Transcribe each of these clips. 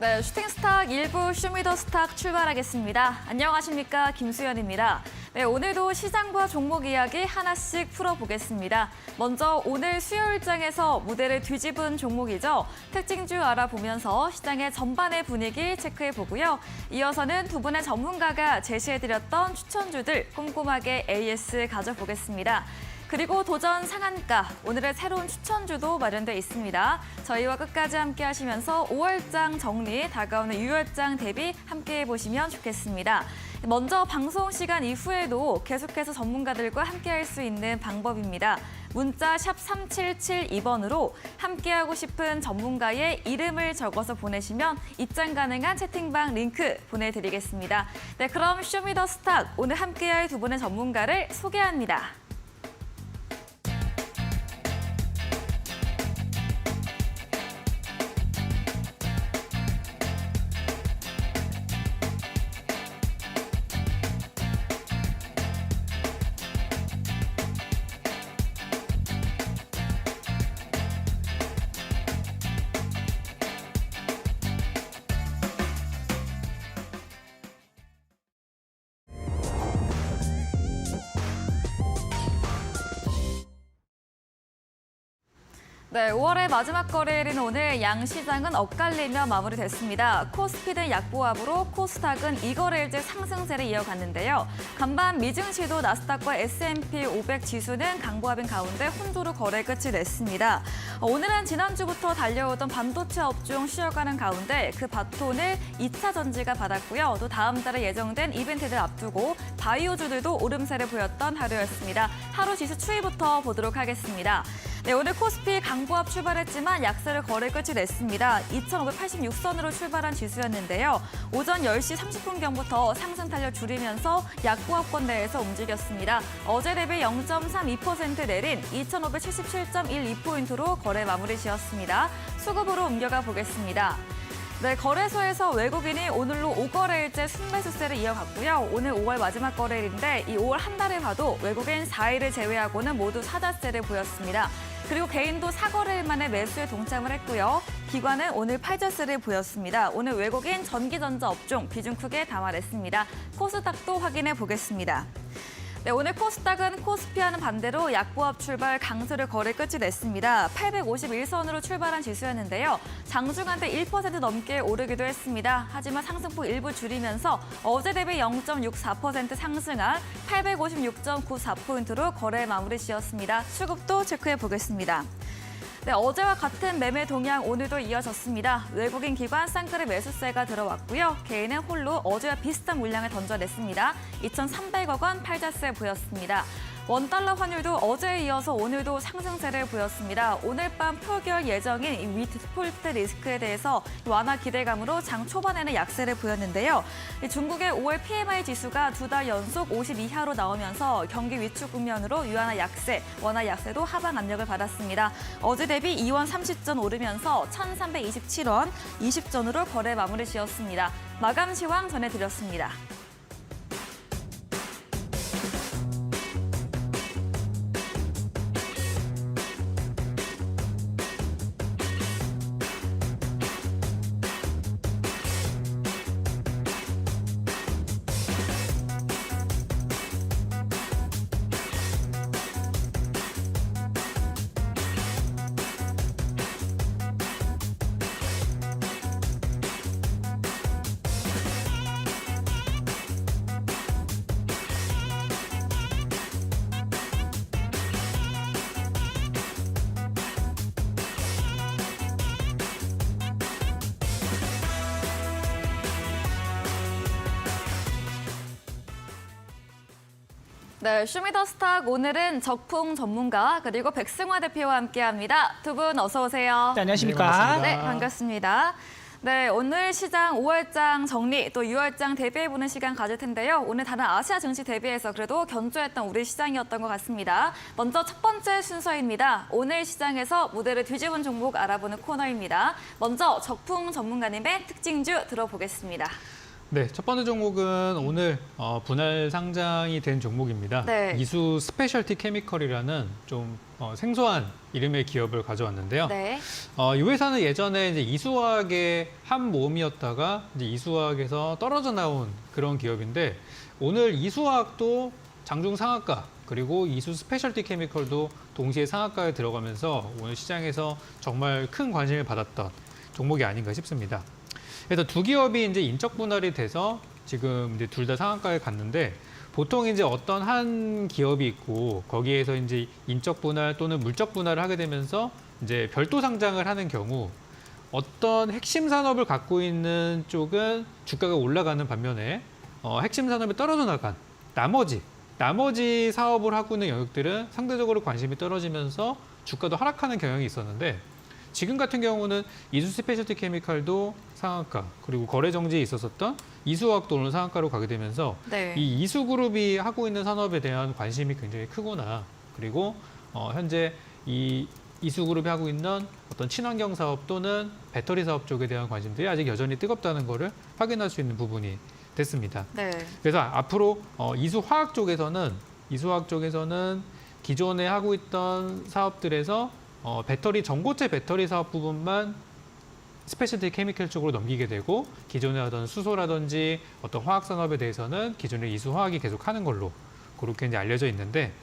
네, 슈팅스탁 1부 쇼미더스탁 출발하겠습니다. 안녕하십니까, 김수연입니다. 네, 오늘도 시장과 종목 이야기 하나씩 풀어보겠습니다. 먼저 오늘 수요일장에서 무대를 뒤집은 종목이죠. 특징주 알아보면서 시장의 전반의 분위기 체크해보고요. 이어서는 두 분의 전문가가 제시해드렸던 추천주들 꼼꼼하게 AS 가져보겠습니다. 그리고 도전 상한가, 오늘의 새로운 추천주도 마련돼 있습니다. 저희와 끝까지 함께 하시면서 5월장 정리, 다가오는 6월장 대비 함께 해보시면 좋겠습니다. 먼저 방송 시간 이후에도 계속해서 전문가들과 함께 할 수 있는 방법입니다. 문자 샵 3772번으로 함께하고 싶은 전문가의 이름을 적어서 보내시면 입장 가능한 채팅방 링크 보내드리겠습니다. 네, 그럼 쇼미더스탁, 오늘 함께할 두 분의 전문가를 소개합니다. 네, 5월의 마지막 거래일인 오늘 양시장은 엇갈리며 마무리됐습니다. 코스피는 약보합으로 코스닥은 이거래일째 상승세를 이어갔는데요. 간밤 미증시도 나스닥과 S&P 500 지수는 강보합인 가운데 혼조로 거래 끝이 냈습니다. 오늘은 지난주부터 달려오던 반도체 업종 쉬어가는 가운데 그 바톤을 2차 전지가 받았고요. 또 다음 달에 예정된 이벤트들 앞두고 바이오주들도 오름세를 보였던 하루였습니다. 하루 지수 추이부터 보도록 하겠습니다. 네, 오늘 코스피 강보합 출발했지만 약세를 거래 끝이 냈습니다. 2,586선으로 출발한 지수였는데요. 오전 10시 30분경부터 상승 탄력 줄이면서 약보합권 내에서 움직였습니다. 어제 대비 0.32% 내린 2,577.12포인트로 거래 마무리 지었습니다. 수급으로 옮겨가 보겠습니다. 네, 거래소에서 외국인이 오늘로 5거래일째 순매수세를 이어갔고요. 오늘 5월 마지막 거래일인데 이 5월 한 달을 봐도 외국인 4일을 제외하고는 모두 사자세를 보였습니다. 그리고 개인도 4거래일 만에 매수에 동참을 했고요. 기관은 오늘 팔자세를 보였습니다. 오늘 외국인 전기전자 업종 비중 크게 담아냈습니다. 코스닥도 확인해 보겠습니다. 네, 오늘 코스닥은 코스피와는 반대로 약보합 출발 강세를 거래 끝이 냈습니다. 851선으로 출발한 지수였는데요. 장중한테 1% 넘게 오르기도 했습니다. 하지만 상승폭 일부 줄이면서 어제 대비 0.64% 상승한 856.94포인트로 거래 마무리 지었습니다. 수급도 체크해 보겠습니다. 네, 어제와 같은 매매 동향 오늘도 이어졌습니다. 외국인 기관 쌍끌의 매수세가 들어왔고요. 개인은 홀로 어제와 비슷한 물량을 던져냈습니다. 2,300억 원 팔자세 보였습니다. 원달러 환율도 어제에 이어서 오늘도 상승세를 보였습니다. 오늘 밤 표결 예정인 위트폴트 리스크에 대해서 완화 기대감으로 장 초반에는 약세를 보였는데요. 중국의 5월 PMI 지수가 2달 연속 50 이하로 나오면서 경기 위축 국면으로 유한화 약세, 원화 약세도 하방 압력을 받았습니다. 어제 대비 2원 30전 오르면서 1,327원 20전으로 거래 마무리 지었습니다. 마감 시황 전해드렸습니다. 네, 쇼미더스탁 오늘은 적풍 전문가 그리고 백승화 대표와 함께합니다. 두 분 어서 오세요. 네, 안녕하십니까? 네, 반갑습니다. 네, 오늘 시장 5월장 정리 또 6월장 대비해보는 시간 가질 텐데요. 오늘 다른 아시아 증시 대비해서 그래도 견조했던 우리 시장이었던 것 같습니다. 먼저 첫 번째 순서입니다. 오늘 시장에서 무대를 뒤집은 종목 알아보는 코너입니다. 먼저 적풍 전문가님의 특징주 들어보겠습니다. 네, 첫 번째 종목은 오늘 분할 상장이 된 종목입니다. 네. 이수 스페셜티 케미컬이라는 좀 생소한 이름의 기업을 가져왔는데요. 네. 이 회사는 예전에 이제 이수화학의 한 모음이었다가 이제 이수화학에서 떨어져 나온 그런 기업인데 오늘 이수화학도 장중 상한가 그리고 이수 스페셜티 케미컬도 동시에 상한가에 들어가면서 오늘 시장에서 정말 큰 관심을 받았던 종목이 아닌가 싶습니다. 그래서 두 기업이 이제 인적 분할이 돼서 지금 이제 둘 다 상한가에 갔는데 보통 이제 어떤 한 기업이 있고 거기에서 이제 인적 분할 또는 물적 분할을 하게 되면서 이제 별도 상장을 하는 경우 어떤 핵심 산업을 갖고 있는 쪽은 주가가 올라가는 반면에 핵심 산업이 떨어져 나간 나머지 사업을 하고 있는 영역들은 상대적으로 관심이 떨어지면서 주가도 하락하는 경향이 있었는데 지금 같은 경우는 이수 스페셜티 케미칼도 상한가 그리고 거래 정지에 있었던 이수화학도 오늘 상한가로 가게 되면서 네. 이 이수그룹이 하고 있는 산업에 대한 관심이 굉장히 크구나. 그리고 현재 이 이수그룹이 하고 있는 어떤 친환경 사업 또는 배터리 사업 쪽에 대한 관심들이 아직 여전히 뜨겁다는 것을 확인할 수 있는 부분이 됐습니다. 네. 그래서 앞으로 이수화학 쪽에서는 기존에 하고 있던 사업들에서 전고체 배터리 사업 부분만 스페셜티 케미컬 쪽으로 넘기게 되고 기존에 하던 수소라든지 어떤 화학 산업에 대해서는 기존의 이수화학이 계속 하는 걸로 그렇게 이제 알려져 있는데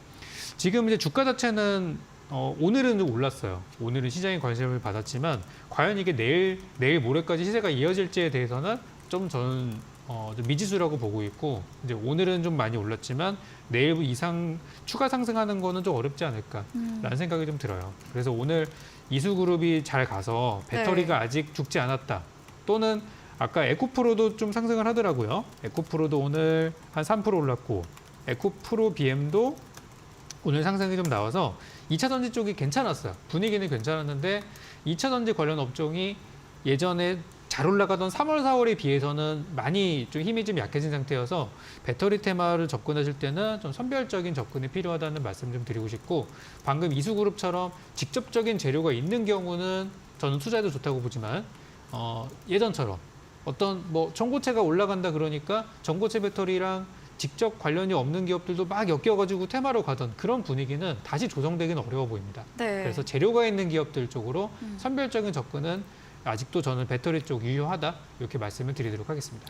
지금 이제 주가 자체는 오늘은 좀 올랐어요. 오늘은 시장에 관심을 받았지만 과연 이게 내일 모레까지 시세가 이어질지에 대해서는 좀 저는 좀 미지수라고 보고 있고 이제 오늘은 좀 많이 올랐지만 내일 이상 추가 상승하는 거는 좀 어렵지 않을까라는 생각이 좀 들어요. 그래서 오늘 이수그룹이 잘 가서 배터리가 네. 아직 죽지 않았다. 또는 아까 에코프로도 좀 상승을 하더라고요. 에코프로도 오늘 한 3% 올랐고 에코프로 BM도 오늘 상승이 좀 나와서 2차 전지 쪽이 괜찮았어요. 분위기는 괜찮았는데 2차 전지 관련 업종이 예전에 잘 올라가던 3월, 4월에 비해서는 많이 좀 힘이 좀 약해진 상태여서 배터리 테마를 접근하실 때는 좀 선별적인 접근이 필요하다는 말씀 좀 드리고 싶고 방금 이수그룹처럼 직접적인 재료가 있는 경우는 저는 투자해도 좋다고 보지만 예전처럼 어떤 뭐 전고체가 올라간다 그러니까 전고체 배터리랑 직접 관련이 없는 기업들도 막 엮여가지고 테마로 가던 그런 분위기는 다시 조정되기는 어려워 보입니다. 네. 그래서 재료가 있는 기업들 쪽으로 선별적인 접근은 아직도 저는 배터리 쪽 유효하다 이렇게 말씀을 드리도록 하겠습니다.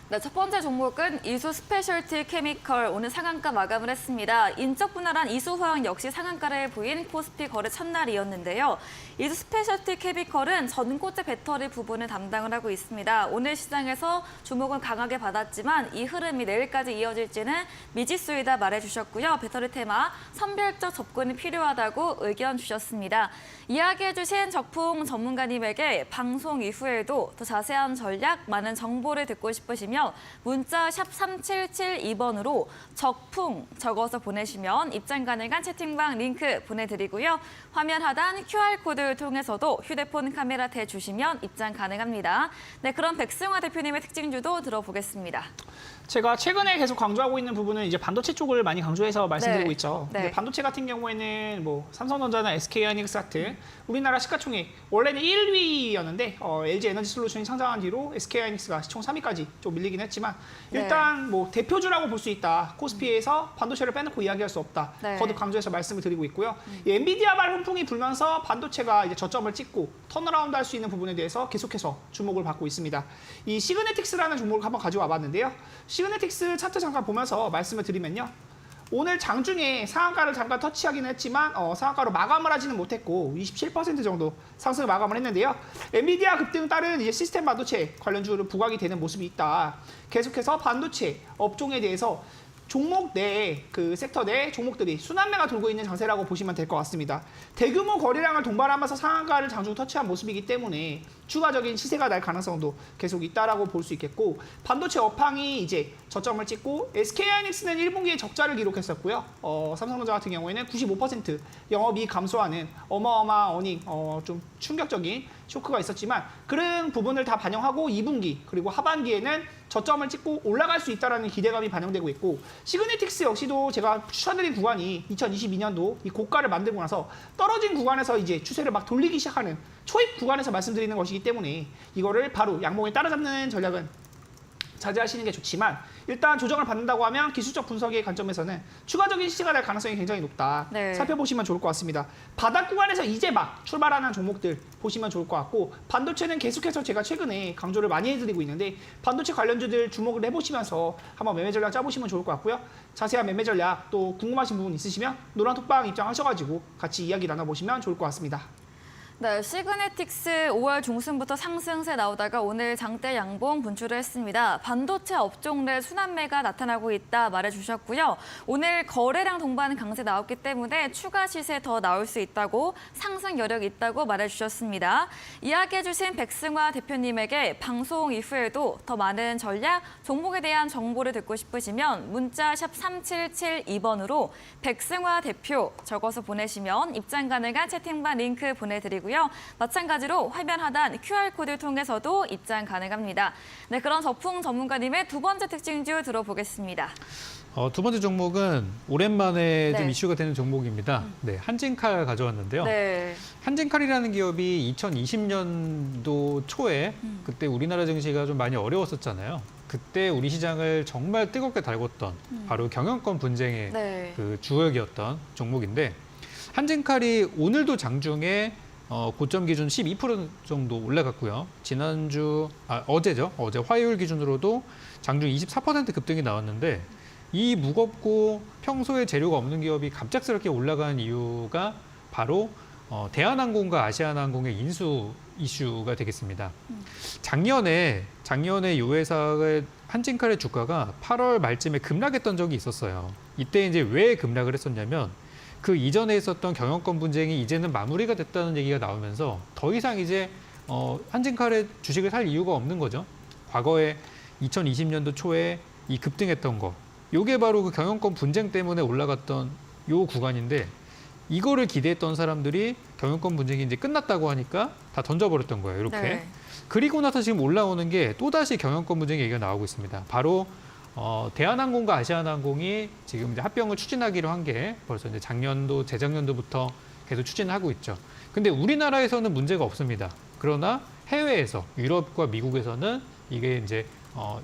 네, 첫 번째 종목은 이수 스페셜티 케미컬 오늘 상한가 마감을 했습니다. 인적 분할한 이수화학 역시 상한가를 보인 코스피 거래 첫날이었는데요. 이수 스페셜티 케미컬은 전고체 배터리 부분을 담당을 하고 있습니다. 오늘 시장에서 주목은 강하게 받았지만 이 흐름이 내일까지 이어질지는 미지수이다 말해주셨고요. 배터리 테마 선별적 접근이 필요하다고 의견 주셨습니다. 이야기해주신 적풍 전문가님에게 방송 이후에도 더 자세한 전략, 많은 정보를 듣고 싶으시면 문자 샵 3772번으로 적풍 적어서 보내시면 입장 가능한 채팅방 링크 보내드리고요. 화면 하단 QR코드를 통해서도 휴대폰 카메라 대주시면 입장 가능합니다. 네, 그럼 백승화 대표님의 특징주도 들어보겠습니다. 제가 최근에 계속 강조하고 있는 부분은 이제 반도체 쪽을 많이 강조해서 말씀드리고 네. 있죠. 네. 근데 반도체 같은 경우에는 뭐 삼성전자나 SK하이닉스 같은 우리나라 시가총액 원래는 1위였는데 LG 에너지 솔루션이 상장한 뒤로 SK하이닉스가 시총 3위까지 좀 밀리긴 했지만 일단 뭐 대표주라고 볼 수 있다. 코스피에서 반도체를 빼놓고 이야기할 수 없다. 네. 거듭 강조해서 말씀을 드리고 있고요. 이 엔비디아발 훈풍이 불면서 반도체가 이제 저점을 찍고 턴어라운드 할 수 있는 부분에 대해서 계속해서 주목을 받고 있습니다. 이 시그네틱스라는 종목을 한번 가져와 봤는데요. 시그네틱스 차트 잠깐 보면서 말씀을 드리면요. 오늘 장중에 상한가를 잠깐 터치하기는 했지만 상한가로 마감을 하지는 못했고 27% 정도 상승을 마감을 했는데요. 엔비디아 급등 따른 이제 시스템 반도체 관련주로 부각이 되는 모습이 있다. 계속해서 반도체 업종에 대해서 종목 내 그 섹터 내 종목들이 순환매가 돌고 있는 장세라고 보시면 될 것 같습니다. 대규모 거래량을 동반하면서 상한가를 장중 터치한 모습이기 때문에 추가적인 시세가 날 가능성도 계속 있다라고 볼 수 있겠고 반도체 업황이 이제 저점을 찍고 SK하이닉스는 1분기에 적자를 기록했었고요. 삼성전자 같은 경우에는 95% 영업이익 감소하는 어마어마한 어닝 좀 충격적인 쇼크가 있었지만 그런 부분을 다 반영하고 2분기 그리고 하반기에는 저점을 찍고 올라갈 수 있다는 기대감이 반영되고 있고 시그네틱스 역시도 제가 추천드린 구간이 2022년도 이 고가를 만들고 나서 떨어진 구간에서 이제 추세를 막 돌리기 시작하는 초입 구간에서 말씀드리는 것이기 때문에 이거를 바로 양봉에 따라잡는 전략은 자제하시는 게 좋지만 일단 조정을 받는다고 하면 기술적 분석의 관점에서는 추가적인 시세가 될 가능성이 굉장히 높다. 네. 살펴보시면 좋을 것 같습니다. 바닥 구간에서 이제 막 출발하는 종목들 보시면 좋을 것 같고 반도체는 계속해서 제가 최근에 강조를 많이 해드리고 있는데 반도체 관련주들 주목을 해보시면서 한번 매매 전략 짜보시면 좋을 것 같고요. 자세한 매매 전략 또 궁금하신 부분 있으시면 노란톡방 입장하셔가지고 같이 이야기 나눠보시면 좋을 것 같습니다. 네, 시그네틱스 5월 중순부터 상승세 나오다가 오늘 장대 양봉 분출을 했습니다. 반도체 업종 내 순환매가 나타나고 있다 말해주셨고요. 오늘 거래량 동반 강세 나왔기 때문에 추가 시세 더 나올 수 있다고 상승 여력 있다고 말해주셨습니다. 이야기해주신 백승화 대표님에게 방송 이후에도 더 많은 전략, 종목에 대한 정보를 듣고 싶으시면 문자 샵 3772번으로 백승화 대표 적어서 보내시면 입장 가능한 채팅방 링크 보내드리고 마찬가지로 화면 하단 QR코드를 통해서도 입장 가능합니다. 네, 그런 저풍 전문가님의 두 번째 특징주 들어보겠습니다. 두 번째 종목은 오랜만에 네. 좀 이슈가 되는 종목입니다. 네, 한진칼 가져왔는데요. 네. 한진칼이라는 기업이 2020년도 초에 그때 우리나라 증시가 좀 많이 어려웠었잖아요. 그때 우리 시장을 정말 뜨겁게 달궜던 바로 경영권 분쟁의 네. 그 주역이었던 종목인데 한진칼이 오늘도 장중에 고점 기준 12% 정도 올라갔고요. 어제죠. 어제 화요일 기준으로도 장중 24% 급등이 나왔는데 이 무겁고 평소에 재료가 없는 기업이 갑작스럽게 올라간 이유가 바로 대한항공과 아시아나항공의 인수 이슈가 되겠습니다. 작년에 이 회사의 한진칼의 주가가 8월 말쯤에 급락했던 적이 있었어요. 이때 이제 왜 급락을 했었냐면 그 이전에 있었던 경영권 분쟁이 이제는 마무리가 됐다는 얘기가 나오면서 더 이상 이제 한진칼의 주식을 살 이유가 없는 거죠. 과거에 2020년도 초에 이 급등했던 거, 요게 바로 그 경영권 분쟁 때문에 올라갔던 요 구간인데 이거를 기대했던 사람들이 경영권 분쟁이 이제 끝났다고 하니까 다 던져버렸던 거예요. 이렇게. 네. 그리고 나서 지금 올라오는 게 또다시 경영권 분쟁 얘기가 나오고 있습니다. 바로 대한항공과 아시아나항공이 지금 이제 합병을 추진하기로 한 게 벌써 이제 작년도, 재작년도부터 계속 추진하고 있죠. 근데 우리나라에서는 문제가 없습니다. 그러나 해외에서, 유럽과 미국에서는 이게 이제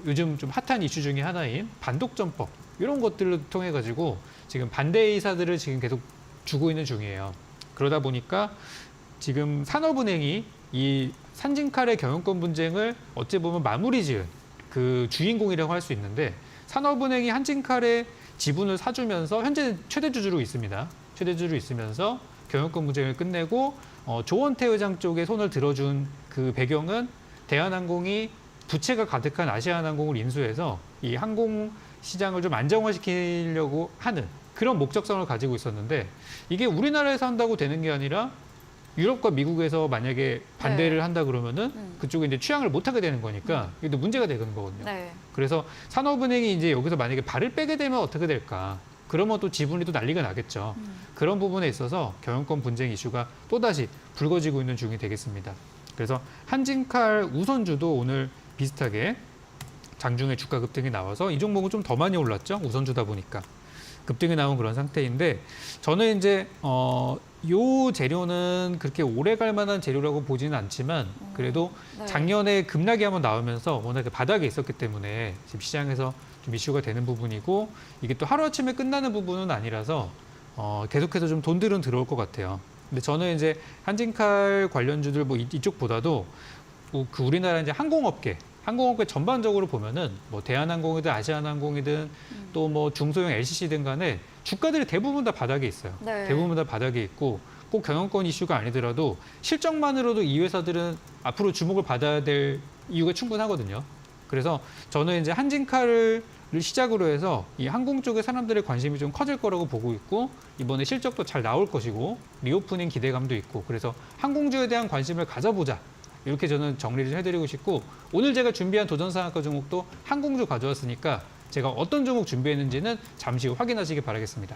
요즘 좀 핫한 이슈 중에 하나인 반독점법, 이런 것들을 통해 가지고 지금 반대 의사들을 지금 계속 주고 있는 중이에요. 그러다 보니까 지금 산업은행이 이 한진칼의 경영권 분쟁을 어찌 보면 마무리 지은 그 주인공이라고 할 수 있는데 산업은행이 한진칼의 지분을 사주면서 현재 최대주주로 있습니다. 최대주주로 있으면서 경영권 분쟁을 끝내고 조원태 회장 쪽에 손을 들어준 그 배경은 대한항공이 부채가 가득한 아시아나항공을 인수해서 이 항공 시장을 좀 안정화시키려고 하는 그런 목적성을 가지고 있었는데 이게 우리나라에서 한다고 되는 게 아니라 유럽과 미국에서 만약에 반대를 한다 그러면은 그쪽에 이제 취향을 못 하게 되는 거니까 이것도 문제가 되는 거거든요. 네. 그래서 산업은행이 이제 여기서 만약에 발을 빼게 되면 어떻게 될까? 그러면 또 지분이 또 난리가 나겠죠. 그런 부분에 있어서 경영권 분쟁 이슈가 또다시 불거지고 있는 중이 되겠습니다. 그래서 한진칼 우선주도 오늘 비슷하게 장중에 주가 급등이 나와서 이 종목은 좀 더 많이 올랐죠. 우선주다 보니까. 급등이 나온 그런 상태인데 저는 이제 요 재료는 그렇게 오래 갈 만한 재료라고 보지는 않지만 그래도 네. 작년에 급락이 한번 나오면서 워낙 바닥에 있었기 때문에 지금 시장에서 좀 이슈가 되는 부분이고 이게 또 하루아침에 끝나는 부분은 아니라서 계속해서 좀 돈들은 들어올 것 같아요. 근데 저는 이제 한진칼 관련주들 뭐 이쪽보다도 그 우리나라 이제 항공업계 전반적으로 보면은 뭐 대한항공이든 아시아나항공이든 또 뭐 중소형 LCC든 간에 주가들이 대부분 다 바닥에 있어요. 네. 대부분 다 바닥에 있고 꼭 경영권 이슈가 아니더라도 실적만으로도 이 회사들은 앞으로 주목을 받아야 될 이유가 충분하거든요. 그래서 저는 이제 한진칼을 시작으로 해서 이 항공 쪽에 사람들의 관심이 좀 커질 거라고 보고 있고 이번에 실적도 잘 나올 것이고 리오프닝 기대감도 있고 그래서 항공주에 대한 관심을 가져보자. 이렇게 저는 정리를 해드리고 싶고 오늘 제가 준비한 도전상한가 종목도 항공주 가져왔으니까 제가 어떤 종목 준비했는지는 잠시 후 확인하시기 바라겠습니다.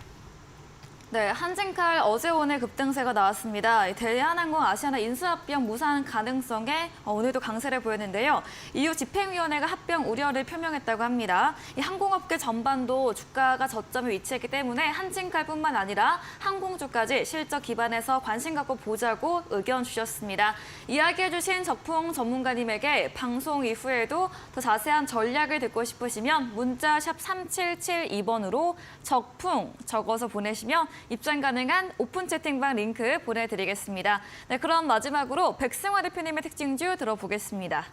네, 한진칼 어제 오늘 급등세가 나왔습니다. 대한항공 아시아나 인수합병 무산 가능성에 오늘도 강세를 보였는데요. 이후 집행위원회가 합병 우려를 표명했다고 합니다. 이 항공업계 전반도 주가가 저점에 위치했기 때문에 한진칼뿐만 아니라 항공주까지 실적 기반에서 관심 갖고 보자고 의견 주셨습니다. 이야기해 주신 적풍 전문가님에게 방송 이후에도 더 자세한 전략을 듣고 싶으시면 문자 샵 3772번으로 적풍 적어서 보내시면 입장 가능한 오픈 채팅방 링크 보내드리겠습니다. 네, 그럼 마지막으로 백승화 대표님의 특징주 들어보겠습니다.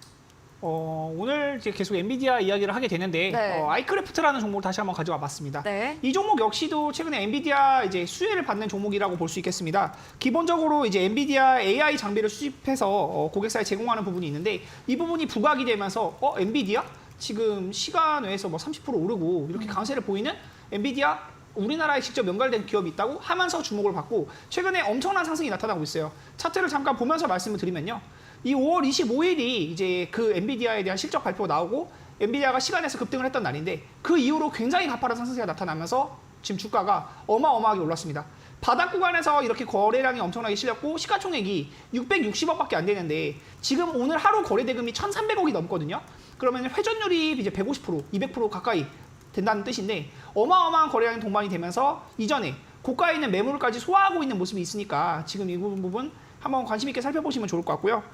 오늘 이제 계속 엔비디아 이야기를 하게 되는데 네. 아이크래프트라는 종목을 다시 한번 가져와 봤습니다. 네. 이 종목 역시도 최근에 엔비디아 이제 수혜를 받는 종목이라고 볼 수 있겠습니다. 기본적으로 이제 엔비디아 AI 장비를 수집해서 고객사에 제공하는 부분이 있는데 이 부분이 부각이 되면서 엔비디아 지금 시간 외에서 뭐 30% 오르고 이렇게 강세를 보이는 엔비디아 우리나라에 직접 연결된 기업이 있다고 하면서 주목을 받고 최근에 엄청난 상승이 나타나고 있어요. 차트를 잠깐 보면서 말씀을 드리면요. 이 5월 25일이 이제 그 엔비디아에 대한 실적 발표가 나오고 엔비디아가 시간에서 급등을 했던 날인데 그 이후로 굉장히 가파른 상승세가 나타나면서 지금 주가가 어마어마하게 올랐습니다. 바닥 구간에서 이렇게 거래량이 엄청나게 실렸고 시가총액이 660억밖에 안 되는데 지금 오늘 하루 거래 대금이 1,300억이 넘거든요. 그러면 회전율이 이제 150%, 200% 가까이 된다는 뜻인데 어마어마한 거래량이 동반이 되면서 이전에 고가에 있는 매물까지 소화하고 있는 모습이 있으니까 지금 이 부분 한번 관심 있게 살펴보시면 좋을 것 같고요.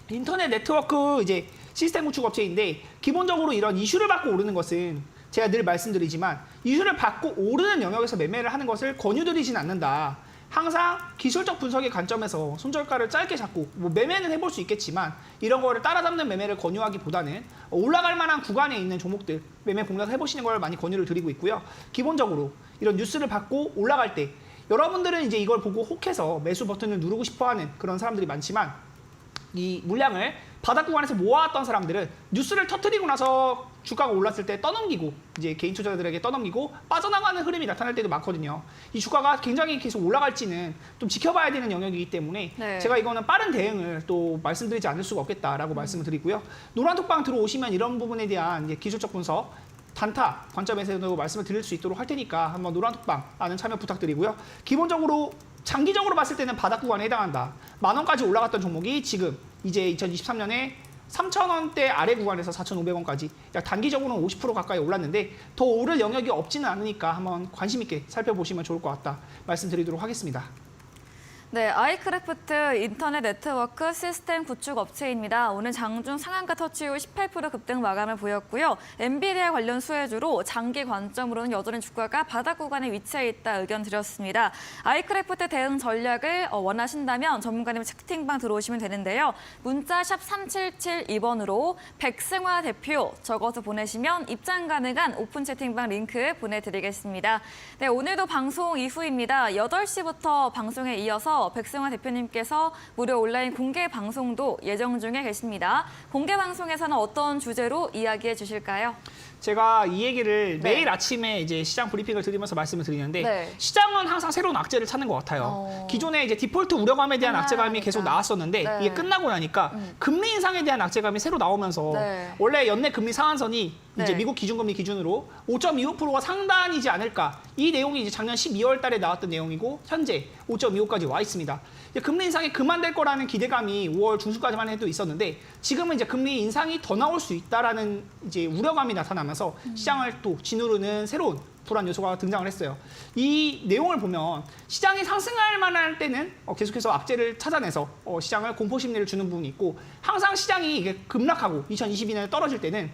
인터넷 네트워크 이제 시스템 구축 업체인데 기본적으로 이런 이슈를 받고 오르는 것은 제가 늘 말씀드리지만 이슈를 받고 오르는 영역에서 매매를 하는 것을 권유드리진 않는다. 항상 기술적 분석의 관점에서 손절가를 짧게 잡고 뭐 매매는 해볼 수 있겠지만 이런 거를 따라잡는 매매를 권유하기보다는 올라갈 만한 구간에 있는 종목들 매매 공략을 해보시는 걸 많이 권유를 드리고 있고요. 기본적으로 이런 뉴스를 받고 올라갈 때 여러분들은 이제 이걸 보고 혹해서 매수 버튼을 누르고 싶어하는 그런 사람들이 많지만 이 물량을 바닥 구간에서 모아왔던 사람들은 뉴스를 터뜨리고 나서 주가가 올랐을 때 떠넘기고 이제 개인 투자자들에게 떠넘기고 빠져나가는 흐름이 나타날 때도 많거든요. 이 주가가 굉장히 계속 올라갈지는 좀 지켜봐야 되는 영역이기 때문에 네. 제가 이거는 빠른 대응을 또 말씀드리지 않을 수가 없겠다라고 말씀을 드리고요. 노란톡방 들어오시면 이런 부분에 대한 이제 기술적 분석 단타 관점에서도 말씀을 드릴 수 있도록 할 테니까 한번 노란톡방 아는 참여 부탁드리고요. 기본적으로 장기적으로 봤을 때는 바닥 구간에 해당한다. 10,000원까지 올라갔던 종목이 지금 이제 2023년에 3,000원대 아래 구간에서 4,500원까지 약 단기적으로는 50% 가까이 올랐는데 더 오를 영역이 없지는 않으니까 한번 관심 있게 살펴보시면 좋을 것 같다 말씀드리도록 하겠습니다. 네, 아이크래프트 인터넷 네트워크 시스템 구축 업체입니다. 오늘 장중 상한가 터치 후 18% 급등 마감을 보였고요. 엔비디아 관련 수혜주로 장기 관점으로는 여전히 주가가 바닥 구간에 위치해 있다 의견 드렸습니다. 아이크래프트 대응 전략을 원하신다면 전문가님 채팅방 들어오시면 되는데요. 문자 샵 3772번으로 백승화 대표 적어서 보내시면 입장 가능한 오픈 채팅방 링크 보내드리겠습니다. 네, 오늘도 방송 이후입니다. 8시부터 방송에 이어서 백승화 대표님께서 무료 온라인 공개 방송도 예정 중에 계십니다. 공개 방송에서는 어떤 주제로 이야기해 주실까요? 제가 이 얘기를 네. 매일 아침에 이제 시장 브리핑을 드리면서 말씀을 드리는데 네. 시장은 항상 새로운 악재를 찾는 것 같아요. 기존에 이제 디폴트 우려감에 대한 악재감이 계속 나왔었는데 네. 이게 끝나고 나니까 금리 인상에 대한 악재감이 새로 나오면서 네. 원래 연내 금리 상한선이 이제 네. 미국 기준금리 기준으로 5.25%가 상단이지 않을까. 이 내용이 이제 작년 12월 달에 나왔던 내용이고 현재 5.25까지 와 있습니다. 이제 금리 인상이 그만될 거라는 기대감이 5월 중순까지만 해도 있었는데 지금은 이제 금리 인상이 더 나올 수 있다라는 이제 우려감이 나타나면서 시장을 또 짓누르는 새로운 불안 요소가 등장을 했어요. 이 내용을 보면 시장이 상승할 만할 때는 계속해서 악재를 찾아내서 시장을 공포 심리를 주는 부분이 있고 항상 시장이 이게 급락하고 2022년에 떨어질 때는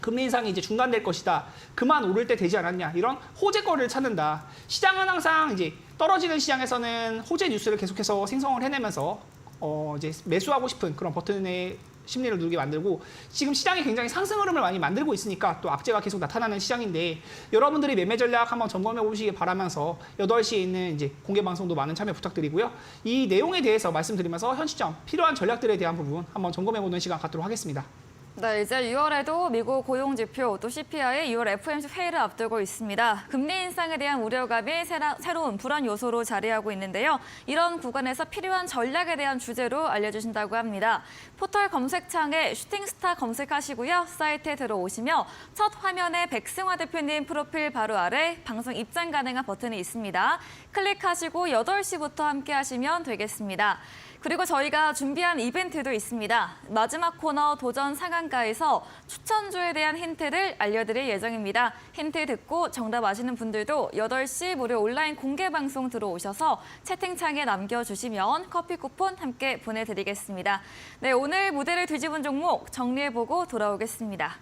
금리 인상이 이제 중단될 것이다. 그만 오를 때 되지 않았냐. 이런 호재거리를 찾는다. 시장은 항상 이제 떨어지는 시장에서는 호재 뉴스를 계속해서 생성을 해내면서 이제 매수하고 싶은 그런 버튼의 심리를 누르게 만들고 지금 시장이 굉장히 상승 흐름을 많이 만들고 있으니까 또 악재가 계속 나타나는 시장인데 여러분들이 매매 전략 한번 점검해 보시길 바라면서 8시에 있는 이제 공개 방송도 많은 참여 부탁드리고요. 이 내용에 대해서 말씀드리면서 현 시점 필요한 전략들에 대한 부분 한번 점검해 보는 시간 갖도록 하겠습니다. 네, 이제 6월에도 미국 고용지표 또 CPI 6월 FOMC 회의를 앞두고 있습니다. 금리 인상에 대한 우려감이 새로운 불안 요소로 자리하고 있는데요. 이런 구간에서 필요한 전략에 대한 주제로 알려주신다고 합니다. 포털 검색창에 슈팅스타 검색하시고요. 사이트에 들어오시며 첫 화면에 백승화 대표님 프로필 바로 아래 방송 입장 가능한 버튼이 있습니다. 클릭하시고 8시부터 함께 하시면 되겠습니다. 그리고 저희가 준비한 이벤트도 있습니다. 마지막 코너 도전 상한가에서 추천주에 대한 힌트를 알려드릴 예정입니다. 힌트 듣고 정답 아시는 분들도 8시 무료 온라인 공개 방송 들어오셔서 채팅창에 남겨주시면 커피 쿠폰 함께 보내드리겠습니다. 네, 오늘 무대를 뒤집은 종목 정리해보고 돌아오겠습니다.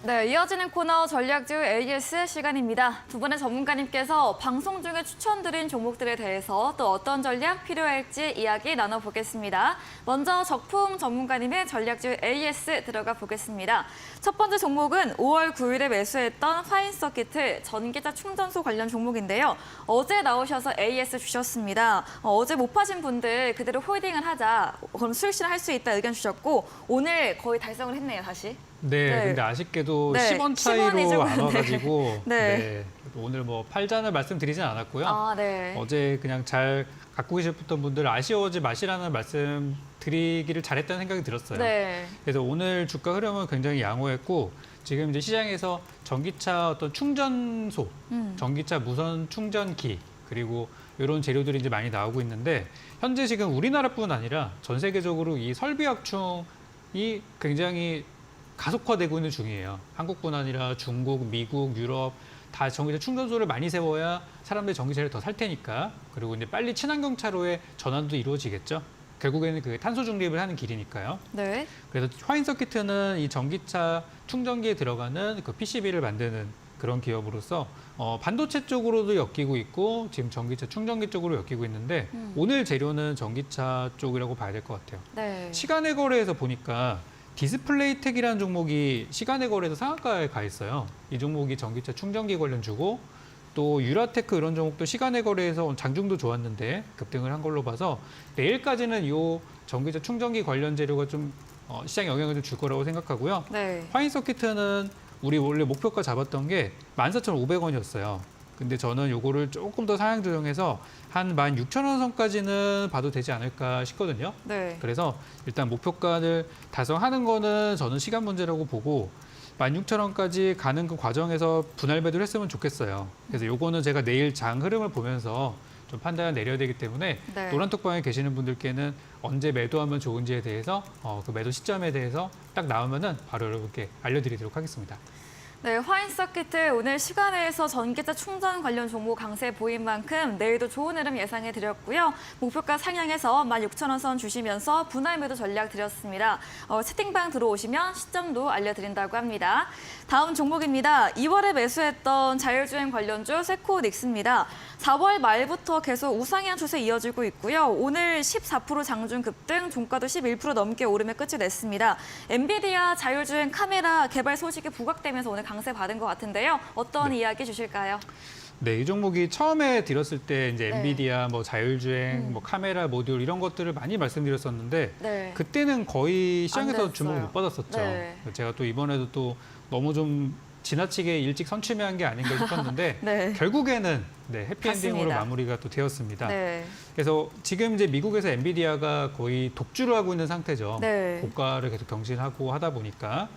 네, 이어지는 코너 전략주 AS 시간입니다. 두 분의 전문가님께서 방송 중에 추천드린 종목들에 대해서 또 어떤 전략 필요할지 이야기 나눠보겠습니다. 먼저 적풍 전문가님의 전략주 AS 들어가 보겠습니다. 첫 번째 종목은 5월 9일에 매수했던 화인서키트 전기차 충전소 관련 종목인데요. 어제 나오셔서 AS 주셨습니다. 어제 못 파신 분들 그대로 홀딩을 하자, 그럼 수익 실현할 수 있다 의견 주셨고 오늘 거의 달성을 했네요, 다시. 네, 네. 근데 아쉽게도 네, 10원 10원이죠, 차이로 안 와가지고 네. 네, 오늘 뭐 팔자는 말씀드리진 않았고요. 아, 네. 어제 그냥 잘 갖고 계셨던 분들 아쉬워하지 마시라는 말씀 드리기를 잘했다는 생각이 들었어요. 네. 그래서 오늘 주가 흐름은 굉장히 양호했고 지금 이제 시장에서 전기차 어떤 충전소, 전기차 무선 충전기 그리고 이런 재료들이 이제 많이 나오고 있는데 현재 지금 우리나라뿐 아니라 전 세계적으로 이 설비 확충이 굉장히 가속화되고 있는 중이에요. 한국뿐 아니라 중국, 미국, 유럽 다 전기차 충전소를 많이 세워야 사람들이 전기차를 더 살 테니까. 그리고 이제 빨리 친환경 차로의 전환도 이루어지겠죠. 결국에는 그 탄소 중립을 하는 길이니까요. 네. 그래서 화인 서키트는 이 전기차 충전기에 들어가는 그 PCB를 만드는 그런 기업으로서 반도체 쪽으로도 엮이고 있고 지금 전기차 충전기 쪽으로 엮이고 있는데 오늘 재료는 전기차 쪽이라고 봐야 될 것 같아요. 네. 시간의 거래에서 보니까 디스플레이텍이라는 종목이 시간의 거래에서 상한가에 가 있어요. 이 종목이 전기차 충전기 관련주고 또 유라테크 이런 종목도 시간의 거래에서 장중도 좋았는데 급등을 한 걸로 봐서 내일까지는 이 전기차 충전기 관련 재료가 좀 시장 영향을 좀 줄 거라고 생각하고요. 네. 화인 서키트는 우리 원래 목표가 잡았던 게 14,500원이었어요. 근데 저는 요거를 조금 더 상향 조정해서 한 16,000원 선까지는 봐도 되지 않을까 싶거든요. 네. 그래서 일단 목표가를 달성하는 거는 저는 시간 문제라고 보고 16,000원까지 가는 그 과정에서 분할 매도를 했으면 좋겠어요. 그래서 요거는 제가 내일 장 흐름을 보면서 좀 판단을 내려야 되기 때문에 네. 노란톡방에 계시는 분들께는 언제 매도하면 좋은지에 대해서 그 매도 시점에 대해서 딱 나오면은 바로 여러분께 알려드리도록 하겠습니다. 네, 화인 서키트 오늘 시간에서 전기차 충전 관련 종목 강세 보인 만큼 내일도 좋은 흐름 예상해 드렸고요. 목표가 상향해서 16,000원 선 주시면서 분할 매도 전략 드렸습니다. 채팅방 들어오시면 시점도 알려드린다고 합니다. 다음 종목입니다. 2월에 매수했던 자율주행 관련주 세코닉스입니다. 4월 말부터 계속 우상향 추세 이어지고 있고요. 오늘 14% 장중 급등, 종가도 11% 넘게 오름에 끝이 냈습니다. 엔비디아 자율주행 카메라 개발 소식이 부각되면서 오늘 강세 받은 것 같은데요. 어떤 이야기 주실까요? 네, 이 종목이 처음에 들었을 때 이제 네. 엔비디아, 뭐 자율주행, 뭐 카메라 모듈 이런 것들을 많이 말씀드렸었는데 네. 그때는 거의 시장에서 됐어요. 주목을 못 받았었죠. 네. 제가 또 이번에도 또 너무 좀 지나치게 일찍 선취매한 게 아닌가 싶었는데 네. 결국에는 해피엔딩으로 맞습니다. 마무리가 또 되었습니다. 네. 그래서 지금 이제 미국에서 엔비디아가 거의 독주를 하고 있는 상태죠. 네. 고가를 계속 경신하고 하다 보니까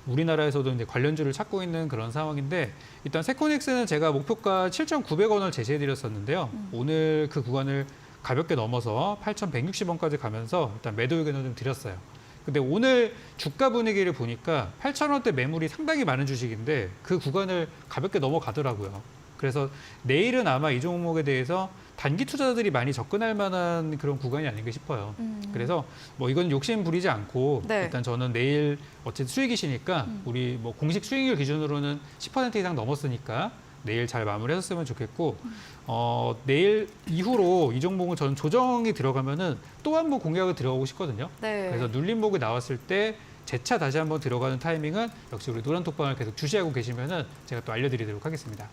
우리나라에서도 이제 관련주를 찾고 있는 그런 상황인데 일단 세코닉스는 제가 목표가 7,900원을 제시해드렸었는데요. 오늘 그 구간을 가볍게 넘어서 8,160원까지 가면서 일단 매도 의견을 좀 드렸어요. 근데 오늘 주가 분위기를 보니까 8,000원대 매물이 상당히 많은 주식인데 그 구간을 가볍게 넘어가더라고요. 그래서 내일은 아마 이 종목에 대해서 단기 투자자들이 많이 접근할 만한 그런 구간이 아닌가 싶어요. 그래서 뭐 이건 욕심 부리지 않고 네. 일단 저는 내일 어쨌든 수익이시니까 우리 뭐 공식 수익률 기준으로는 10% 이상 넘었으니까 내일 잘 마무리하셨으면 좋겠고 내일 이후로 이 종목은 저는 조정이 들어가면은 또 한 번 공략을 들어가고 싶거든요. 네. 그래서 눌림목이 나왔을 때 재차 다시 한번 들어가는 타이밍은 역시 우리 노란톡방을 계속 주시하고 계시면은 제가 또 알려드리도록 하겠습니다.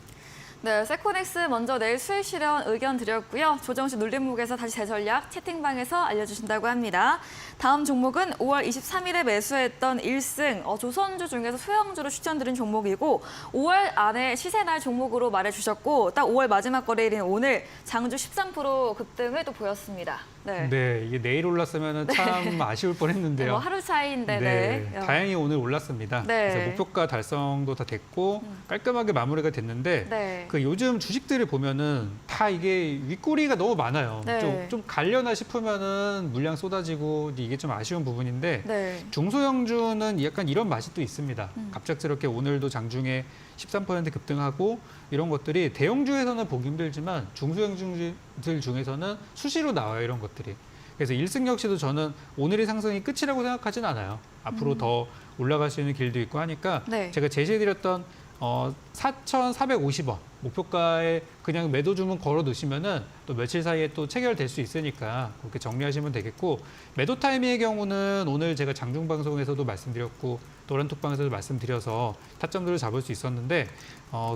네, 세코넥스 먼저 내일 수익 실현 의견 드렸고요. 조정 시 눌림목에서 다시 재전략 채팅방에서 알려주신다고 합니다. 다음 종목은 5월 23일에 매수했던 1승 조선주 중에서 소형주로 추천드린 종목이고 5월 안에 시세날 종목으로 말해주셨고 딱 5월 마지막 거래일인 오늘 장주 13% 급등을 또 보였습니다. 네. 네, 이게 내일 올랐으면 참 아쉬울 뻔했는데요. 뭐 하루 차이인데 네, 다행히 오늘 올랐습니다. 네. 그래서 목표가 달성도 다 됐고 깔끔하게 마무리가 됐는데 네. 그 요즘 주식들을 보면은 다 이게 윗꼬리가 너무 많아요. 네. 좀 갈려나 싶으면은 물량 쏟아지고 이게 좀 아쉬운 부분인데 네. 중소형주는 약간 이런 맛이 또 있습니다. 갑작스럽게 오늘도 장중에 13% 급등하고 이런 것들이 대형주에서는 보기 힘들지만 중소형주들 중에서는 수시로 나와요, 이런 것들이. 그래서 1승 역시도 저는 오늘의 상승이 끝이라고 생각하진 않아요. 앞으로 더 올라갈 수 있는 길도 있고 하니까 네. 제가 제시해드렸던 4,450원 목표가에 그냥 매도 주문 걸어 놓으시면은 또 며칠 사이에 또 체결될 수 있으니까 그렇게 정리하시면 되겠고 매도 타이밍의 경우는 오늘 제가 장중 방송에서도 말씀드렸고 노란톡방에서도 말씀드려서 타점들을 잡을 수 있었는데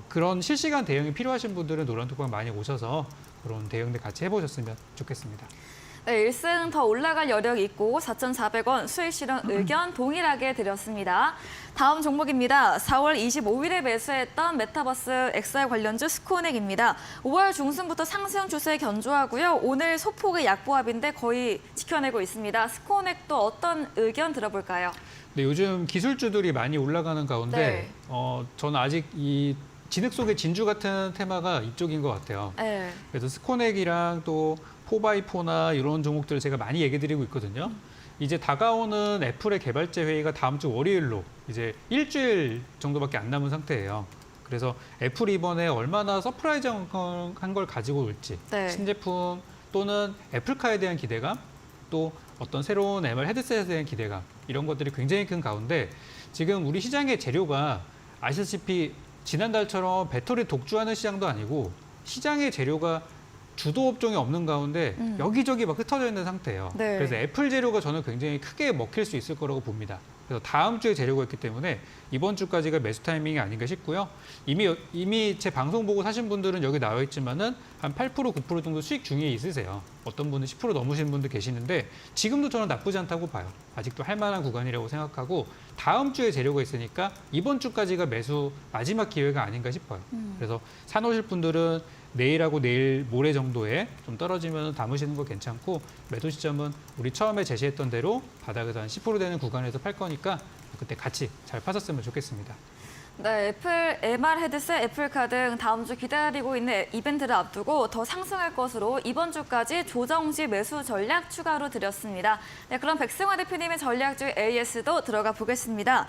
그런 실시간 대응이 필요하신 분들은 노란톡방 많이 오셔서 그런 대응들 같이 해보셨으면 좋겠습니다. 네, 1승 더 올라갈 여력이 있고 4,400원 수익 실현 의견 동일하게 드렸습니다. 다음 종목입니다. 4월 25일에 매수했던 메타버스 XR 관련주 스코넥입니다. 5월 중순부터 상승 추세 견조하고요. 오늘 소폭의 약보합인데 거의 지켜내고 있습니다. 스코넥도 어떤 의견 들어볼까요? 네, 요즘 기술주들이 많이 올라가는 가운데 네. 저는 아직 이 진흙 속의 진주 같은 테마가 이쪽인 것 같아요. 네. 그래서 스코넥이랑 또 4x4나 이런 종목들을 제가 많이 얘기 드리고 있거든요. 이제 다가오는 애플의 개발자 회의가 다음 주 월요일로 이제 일주일 정도밖에 안 남은 상태예요. 그래서 애플이 이번에 얼마나 서프라이즈한 걸 가지고 올지 네. 신제품 또는 애플카에 대한 기대감 또 어떤 새로운 MR 헤드셋에 대한 기대감 이런 것들이 굉장히 큰 가운데 지금 우리 시장의 재료가 아시다시피 지난달처럼 배터리 독주하는 시장도 아니고 시장의 재료가 주도 업종이 없는 가운데 여기저기 막 흩어져 있는 상태예요. 네. 그래서 애플 재료가 저는 굉장히 크게 먹힐 수 있을 거라고 봅니다. 그래서 다음 주에 재료가 있기 때문에 이번 주까지가 매수 타이밍이 아닌가 싶고요. 이미 제 방송 보고 사신 분들은 여기 나와 있지만은 한 8% 9% 정도 수익 중에 있으세요. 어떤 분은 10% 넘으시는 분들 계시는데 지금도 저는 나쁘지 않다고 봐요. 아직도 할 만한 구간이라고 생각하고 다음 주에 재료가 있으니까 이번 주까지가 매수 마지막 기회가 아닌가 싶어요. 그래서 사놓으실 분들은 내일하고 내일 모레 정도에 좀 떨어지면 담으시는 거 괜찮고 매도 시점은 우리 처음에 제시했던 대로 바닥에서 한 10% 되는 구간에서 팔 거니까 그때 같이 잘 파셨으면 좋겠습니다. 네, 애플 MR 헤드셋, 애플카 등 다음 주 기다리고 있는 이벤트를 앞두고 더 상승할 것으로 이번 주까지 조정 시 매수 전략 추가로 드렸습니다. 네, 그럼 백승화 대표님의 전략주 AS도 들어가 보겠습니다.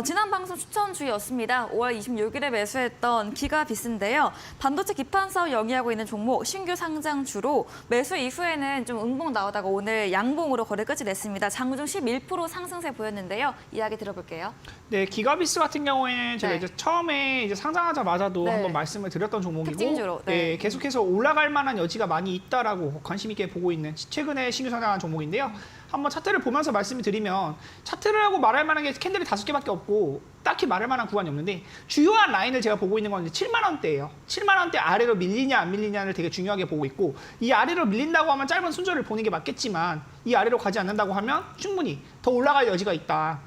지난 방송 추천주였습니다. 5월 26일에 매수했던 기가비스인데요. 반도체 기판 사업 영위하고 있는 종목 신규 상장주로 매수 이후에는 좀 음봉 나오다가 오늘 양봉으로 거래 끝이 냈습니다. 장중 11% 상승세 보였는데요. 이야기 들어볼게요. 네, 기가비스 같은 경우에는 제가 네. 이제 처음에 이제 상장하자마자도 네. 한번 말씀을 드렸던 종목이고, 특징주로, 네. 계속해서 올라갈 만한 여지가 많이 있다라고 관심 있게 보고 있는 최근에 신규 상장한 종목인데요. 한번 차트를 보면서 말씀을 드리면 차트를 하고 말할 만한 게 캔들이 5개밖에 없고 딱히 말할 만한 구간이 없는데 주요한 라인을 제가 보고 있는 건 이제 7만 원대예요. 7만 원대 아래로 밀리냐 안 밀리냐를 되게 중요하게 보고 있고 이 아래로 밀린다고 하면 짧은 순서를 보는 게 맞겠지만 이 아래로 가지 않는다고 하면 충분히 더 올라갈 여지가 있다.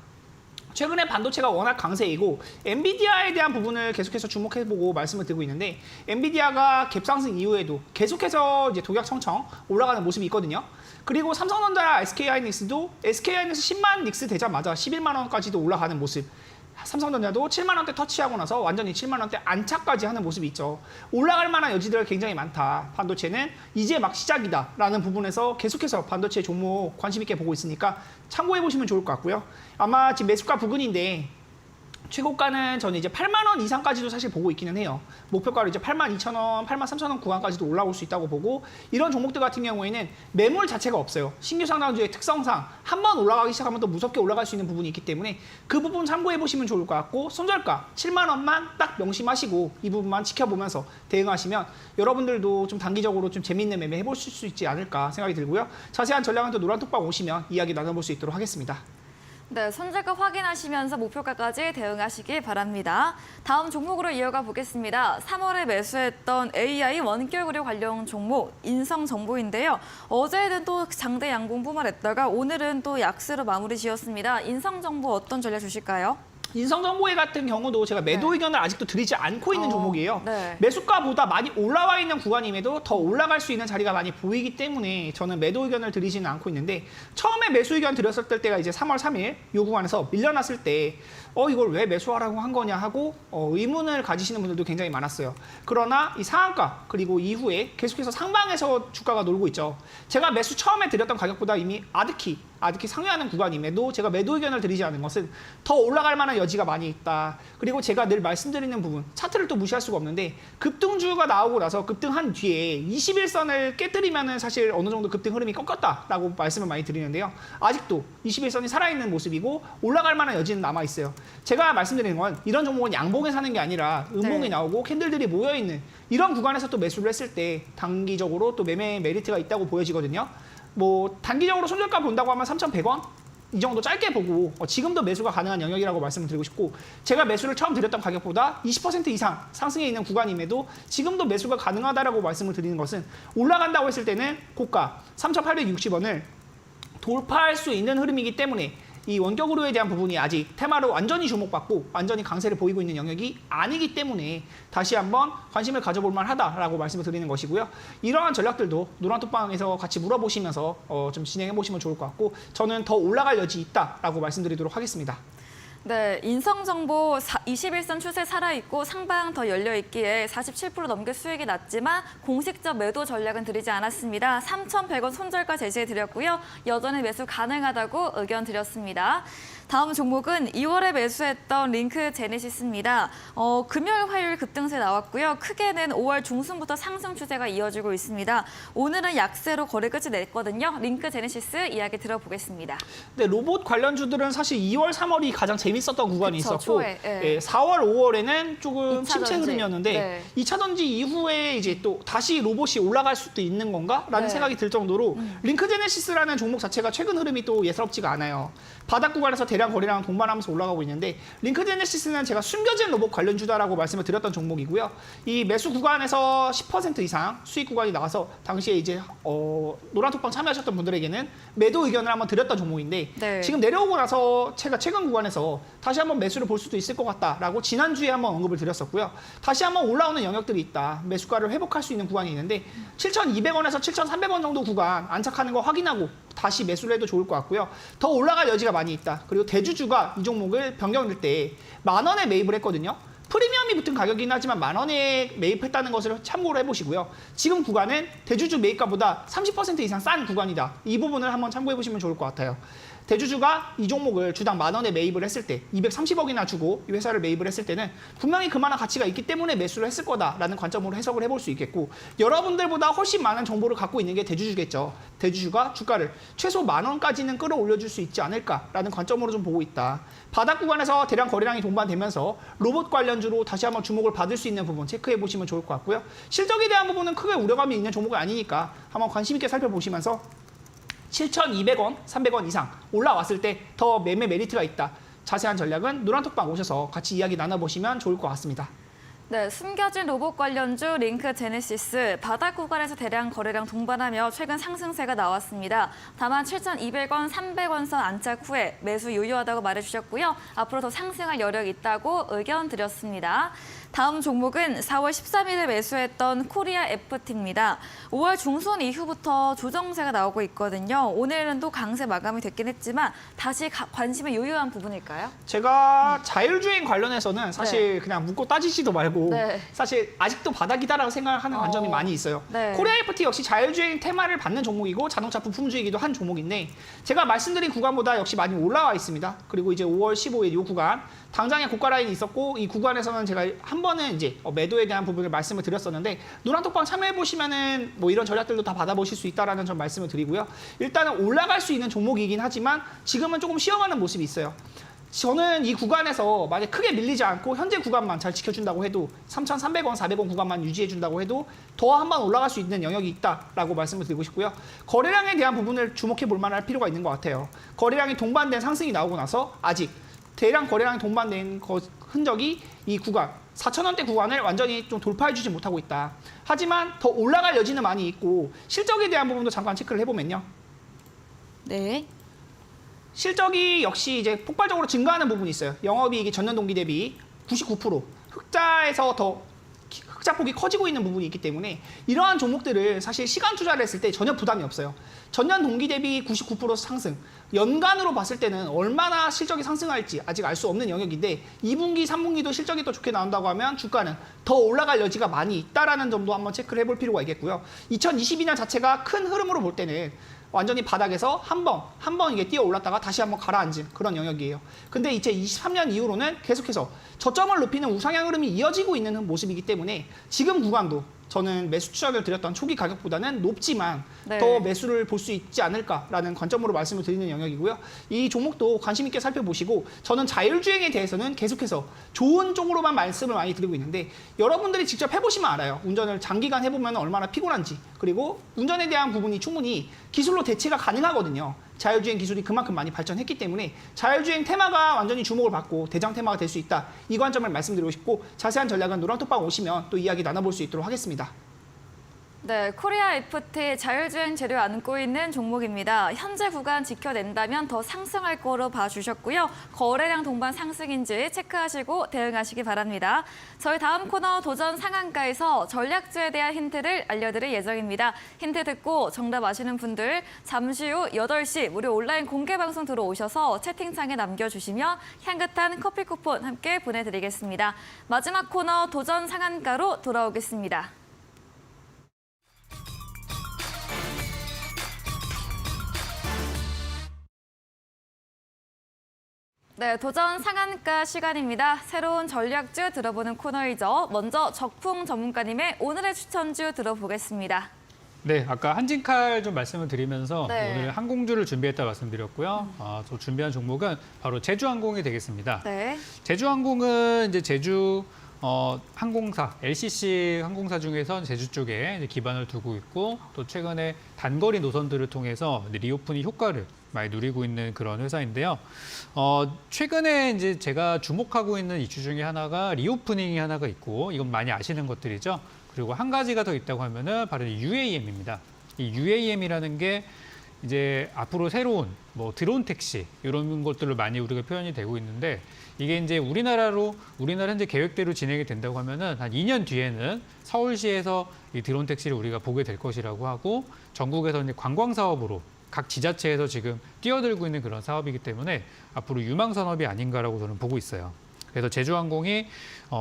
최근에 반도체가 워낙 강세이고 엔비디아에 대한 부분을 계속해서 주목해보고 말씀을 드리고 있는데 엔비디아가 갭상승 이후에도 계속해서 이제 독약청청 올라가는 모습이 있거든요. 그리고 삼성전자랑 SK하이닉스도 SK하이닉스 10만 닉스 되자마자 11만 원까지도 올라가는 모습. 삼성전자도 7만 원대 터치하고 나서 완전히 7만 원대 안착까지 하는 모습이 있죠. 올라갈 만한 여지들이 굉장히 많다. 반도체는 이제 막 시작이다라는 부분에서 계속해서 반도체 종목 관심 있게 보고 있으니까 참고해 보시면 좋을 것 같고요. 아마 지금 매수가 부근인데 최고가는 저는 이제 8만 원 이상까지도 사실 보고 있기는 해요. 목표가로 이제 8만 2천 원, 8만 3천 원 구간까지도 올라올 수 있다고 보고 이런 종목들 같은 경우에는 매물 자체가 없어요. 신규 상장주의 특성상 한번 올라가기 시작하면 또 무섭게 올라갈 수 있는 부분이 있기 때문에 그 부분 참고해 보시면 좋을 것 같고 손절가 7만 원만 딱 명심하시고 이 부분만 지켜보면서 대응하시면 여러분들도 좀 단기적으로 좀 재미있는 매매 해보실 수 있지 않을까 생각이 들고요. 자세한 전략은 또 노란톡방 오시면 이야기 나눠볼 수 있도록 하겠습니다. 네, 손절가 확인하시면서 목표가까지 대응하시기 바랍니다. 다음 종목으로 이어가 보겠습니다. 3월에 매수했던 AI 원격의료 관련 종목 인성정보인데요. 어제는 또 장대 양봉 뿜어냈다가 오늘은 또 약세로 마무리 지었습니다. 인성정보 어떤 전략 주실까요? 인성정보회 같은 경우도 제가 매도 의견을 아직도 드리지 않고 있는 종목이에요. 네. 매수가보다 많이 올라와 있는 구간임에도 더 올라갈 수 있는 자리가 많이 보이기 때문에 저는 매도 의견을 드리지는 않고 있는데 처음에 매수 의견 드렸을 때가 이제 3월 3일 이 구간에서 밀려났을 때 이걸 왜 매수하라고 한 거냐 하고 의문을 가지시는 분들도 굉장히 많았어요. 그러나 이 상한가 그리고 이후에 계속해서 상방에서 주가가 놀고 있죠. 제가 매수 처음에 드렸던 가격보다 이미 아득히 상회하는 구간임에도 제가 매도 의견을 드리지 않은 것은 더 올라갈 만한 여지가 많이 있다. 그리고 제가 늘 말씀드리는 부분, 차트를 또 무시할 수가 없는데 급등주가 나오고 나서 급등한 뒤에 21선을 깨뜨리면은 사실 어느 정도 급등 흐름이 꺾였다라고 말씀을 많이 드리는데요. 아직도 21선이 살아있는 모습이고 올라갈 만한 여지는 남아 있어요. 제가 말씀드리는 건 이런 종목은 양봉에 사는 게 아니라 음봉이 네. 나오고 캔들들이 모여 있는 이런 구간에서 또 매수를 했을 때 단기적으로 또 매매 메리트가 있다고 보여지거든요. 뭐 단기적으로 손절가 본다고 하면 3,100원 이 정도 짧게 보고 지금도 매수가 가능한 영역이라고 말씀을 드리고 싶고 제가 매수를 처음 드렸던 가격보다 20% 이상 상승해 있는 구간임에도 지금도 매수가 가능하다라고 말씀을 드리는 것은 올라간다고 했을 때는 고가 3,860원을 돌파할 수 있는 흐름이기 때문에 이 원격의료에 대한 부분이 아직 테마로 완전히 주목받고 완전히 강세를 보이고 있는 영역이 아니기 때문에 다시 한번 관심을 가져볼 만하다라고 말씀을 드리는 것이고요. 이러한 전략들도 노란톡방에서 같이 물어보시면서 좀 진행해 보시면 좋을 것 같고 저는 더 올라갈 여지 있다라고 말씀드리도록 하겠습니다. 네, 인성정보 21선 추세 살아있고 상방 더 열려있기에 47% 넘게 수익이 났지만 공식적 매도 전략은 드리지 않았습니다. 3,100원 손절가 제시해드렸고요. 여전히 매수 가능하다고 의견 드렸습니다. 다음 종목은 2월에 매수했던 링크 제네시스입니다. 금요일, 화요일 급등세 나왔고요. 크게는 5월 중순부터 상승 추세가 이어지고 있습니다. 오늘은 약세로 거래 끝이 냈거든요. 링크 제네시스 이야기 들어보겠습니다. 네, 로봇 관련주들은 사실 2월, 3월이 가장 재밌었던 구간이 그쵸, 있었고 초에, 예. 4월, 5월에는 조금 이차 침체 던지. 흐름이었는데 네. 2차 던지 이후에 이제 또 다시 로봇이 올라갈 수도 있는 건가라는 네. 생각이 들 정도로 링크 제네시스라는 종목 자체가 최근 흐름이 또 예사롭지가 않아요. 바닥 구간에서 대량 거래량 동반하면서 올라가고 있는데 링크 제네시스는 제가 숨겨진 로봇 관련주다라고 말씀을 드렸던 종목이고요. 이 매수 구간에서 10% 이상 수익 구간이 나와서 당시에 이제 노란톡방 참여하셨던 분들에게는 매도 의견을 한번 드렸던 종목인데 네. 지금 내려오고 나서 제가 최근 구간에서 다시 한번 매수를 볼 수도 있을 것 같다라고 지난주에 한번 언급을 드렸었고요. 다시 한번 올라오는 영역들이 있다. 매수가를 회복할 수 있는 구간이 있는데 7,200원에서 7,300원 정도 구간 안착하는 거 확인하고 다시 매수를 해도 좋을 것 같고요. 더 올라갈 여지가 많이 있다. 그리고 대주주가 이 종목을 변경될 때 10,000원에 매입을 했거든요. 프리미엄이 붙은 가격이긴 하지만 10,000원에 매입했다는 것을 참고로 해보시고요. 지금 구간은 대주주 매입가보다 30% 이상 싼 구간이다. 이 부분을 한번 참고해보시면 좋을 것 같아요. 대주주가 이 종목을 주당 10,000원에 매입을 했을 때 230억이나 주고 이 회사를 매입을 했을 때는 분명히 그만한 가치가 있기 때문에 매수를 했을 거다라는 관점으로 해석을 해볼 수 있겠고 여러분들보다 훨씬 많은 정보를 갖고 있는 게 대주주겠죠. 대주주가 주가를 최소 10,000원까지는 끌어올려줄 수 있지 않을까라는 관점으로 좀 보고 있다. 바닥 구간에서 대량 거래량이 동반되면서 로봇 관련주로 다시 한번 주목을 받을 수 있는 부분 체크해 보시면 좋을 것 같고요. 실적에 대한 부분은 크게 우려감이 있는 종목은 아니니까 한번 관심 있게 살펴보시면서 7,200원, 300원 이상 올라왔을 때 더 매매 메리트가 있다. 자세한 전략은 노란톡방 오셔서 같이 이야기 나눠보시면 좋을 것 같습니다. 네, 숨겨진 로봇 관련주 링크 제네시스 바닥 구간에서 대량 거래량 동반하며 최근 상승세가 나왔습니다. 다만 7,200원, 300원 선 안착 후에 매수 유효하다고 말해주셨고요. 앞으로 더 상승할 여력이 있다고 의견 드렸습니다. 다음 종목은 4월 13일에 매수했던 코리아 FT입니다. 5월 중순 이후부터 조정세가 나오고 있거든요. 오늘은 또 강세 마감이 됐긴 했지만 다시 관심의 유효한 부분일까요? 제가 자율주행 관련해서는 사실 그냥 묻고 따지지도 말고 네. 사실 아직도 바닥이다라고 생각하는 관점이 많이 있어요. 네. 코리아 FT 역시 자율주행 테마를 받는 종목이고 자동차 부품주이기도 한 종목인데 제가 말씀드린 구간보다 역시 많이 올라와 있습니다. 그리고 이제 5월 15일 이 구간 당장의 고가 라인이 있었고 이 구간에서는 제가 한 번은 이제 매도에 대한 부분을 말씀을 드렸었는데 노란톡방 참여해 보시면은 뭐 이런 전략들도 다 받아보실 수 있다라는 점 말씀을 드리고요. 일단은 올라갈 수 있는 종목이긴 하지만 지금은 조금 쉬어가는 모습이 있어요. 저는 이 구간에서 만약 크게 밀리지 않고 현재 구간만 잘 지켜준다고 해도 3,300원, 400원 구간만 유지해준다고 해도 더 한 번 올라갈 수 있는 영역이 있다라고 말씀을 드리고 싶고요. 거래량에 대한 부분을 주목해 볼 만할 필요가 있는 것 같아요. 거래량이 동반된 상승이 나오고 나서 아직 대량 거래량이 동반된 흔적이 이 구간 4,000원대 구간을 완전히 좀 돌파해주지 못하고 있다. 하지만 더 올라갈 여지는 많이 있고 실적에 대한 부분도 잠깐 체크를 해보면요. 네. 실적이 역시 이제 폭발적으로 증가하는 부분이 있어요. 영업이익이 전년 동기 대비 99% 흑자에서 더 흑자폭이 커지고 있는 부분이 있기 때문에 이러한 종목들을 사실 시간 투자를 했을 때 전혀 부담이 없어요. 전년 동기 대비 99% 상승. 연간으로 봤을 때는 얼마나 실적이 상승할지 아직 알 수 없는 영역인데 2분기, 3분기도 실적이 더 좋게 나온다고 하면 주가는 더 올라갈 여지가 많이 있다라는 점도 한번 체크를 해볼 필요가 있겠고요. 2022년 자체가 큰 흐름으로 볼 때는 완전히 바닥에서 한 번 이게 뛰어 올랐다가 다시 한번 가라앉은 그런 영역이에요. 근데 이제 23년 이후로는 계속해서 저점을 높이는 우상향 흐름이 이어지고 있는 모습이기 때문에 지금 구간도 저는 매수 추천을 드렸던 초기 가격보다는 높지만 네. 더 매수를 볼 수 있지 않을까라는 관점으로 말씀을 드리는 영역이고요. 이 종목도 관심 있게 살펴보시고 저는 자율주행에 대해서는 계속해서 좋은 쪽으로만 말씀을 많이 드리고 있는데 여러분들이 직접 해보시면 알아요. 운전을 장기간 해보면 얼마나 피곤한지 그리고 운전에 대한 부분이 충분히 기술로 대체가 가능하거든요. 자율주행 기술이 그만큼 많이 발전했기 때문에 자율주행 테마가 완전히 주목을 받고 대장 테마가 될 수 있다. 이 관점을 말씀드리고 싶고 자세한 전략은 노란톡방 오시면 또 이야기 나눠볼 수 있도록 하겠습니다. 네, 코리아 FT 자율주행 재료 안고 있는 종목입니다. 현재 구간 지켜낸다면 더 상승할 거로 봐주셨고요. 거래량 동반 상승인지 체크하시고 대응하시기 바랍니다. 저희 다음 코너 도전 상한가에서 전략주에 대한 힌트를 알려드릴 예정입니다. 힌트 듣고 정답 아시는 분들 잠시 후 8시 무료 온라인 공개 방송 들어오셔서 채팅창에 남겨주시면 향긋한 커피 쿠폰 함께 보내드리겠습니다. 마지막 코너 도전 상한가로 돌아오겠습니다. 네, 도전 상한가 시간입니다. 새로운 전략주 들어보는 코너이죠. 먼저 적풍 전문가님의 오늘의 추천주 들어보겠습니다. 네, 아까 한진칼 좀 말씀을 드리면서 네. 오늘 항공주를 준비했다 말씀드렸고요. 저 준비한 종목은 바로 제주항공이 되겠습니다. 네. 제주항공은 이제 제주 항공사, LCC 항공사 중에서 제주 쪽에 이제 기반을 두고 있고 또 최근에 단거리 노선들을 통해서 이제 리오프닝 효과를 많이 누리고 있는 그런 회사인데요. 최근에 이제 제가 주목하고 있는 이슈 중에 하나가 리오프닝이 하나가 있고 이건 많이 아시는 것들이죠. 그리고 한 가지가 더 있다고 하면은 바로 UAM입니다. 이 UAM이라는 게 이제 앞으로 새로운 뭐 드론 택시 이런 것들로 많이 우리가 표현이 되고 있는데 이게 이제 우리나라 현재 계획대로 진행이 된다고 하면은 한 2년 뒤에는 서울시에서 이 드론 택시를 우리가 보게 될 것이라고 하고 전국에서 이제 관광 사업으로 각 지자체에서 지금 뛰어들고 있는 그런 사업이기 때문에 앞으로 유망 산업이 아닌가라고 저는 보고 있어요. 그래서 제주항공이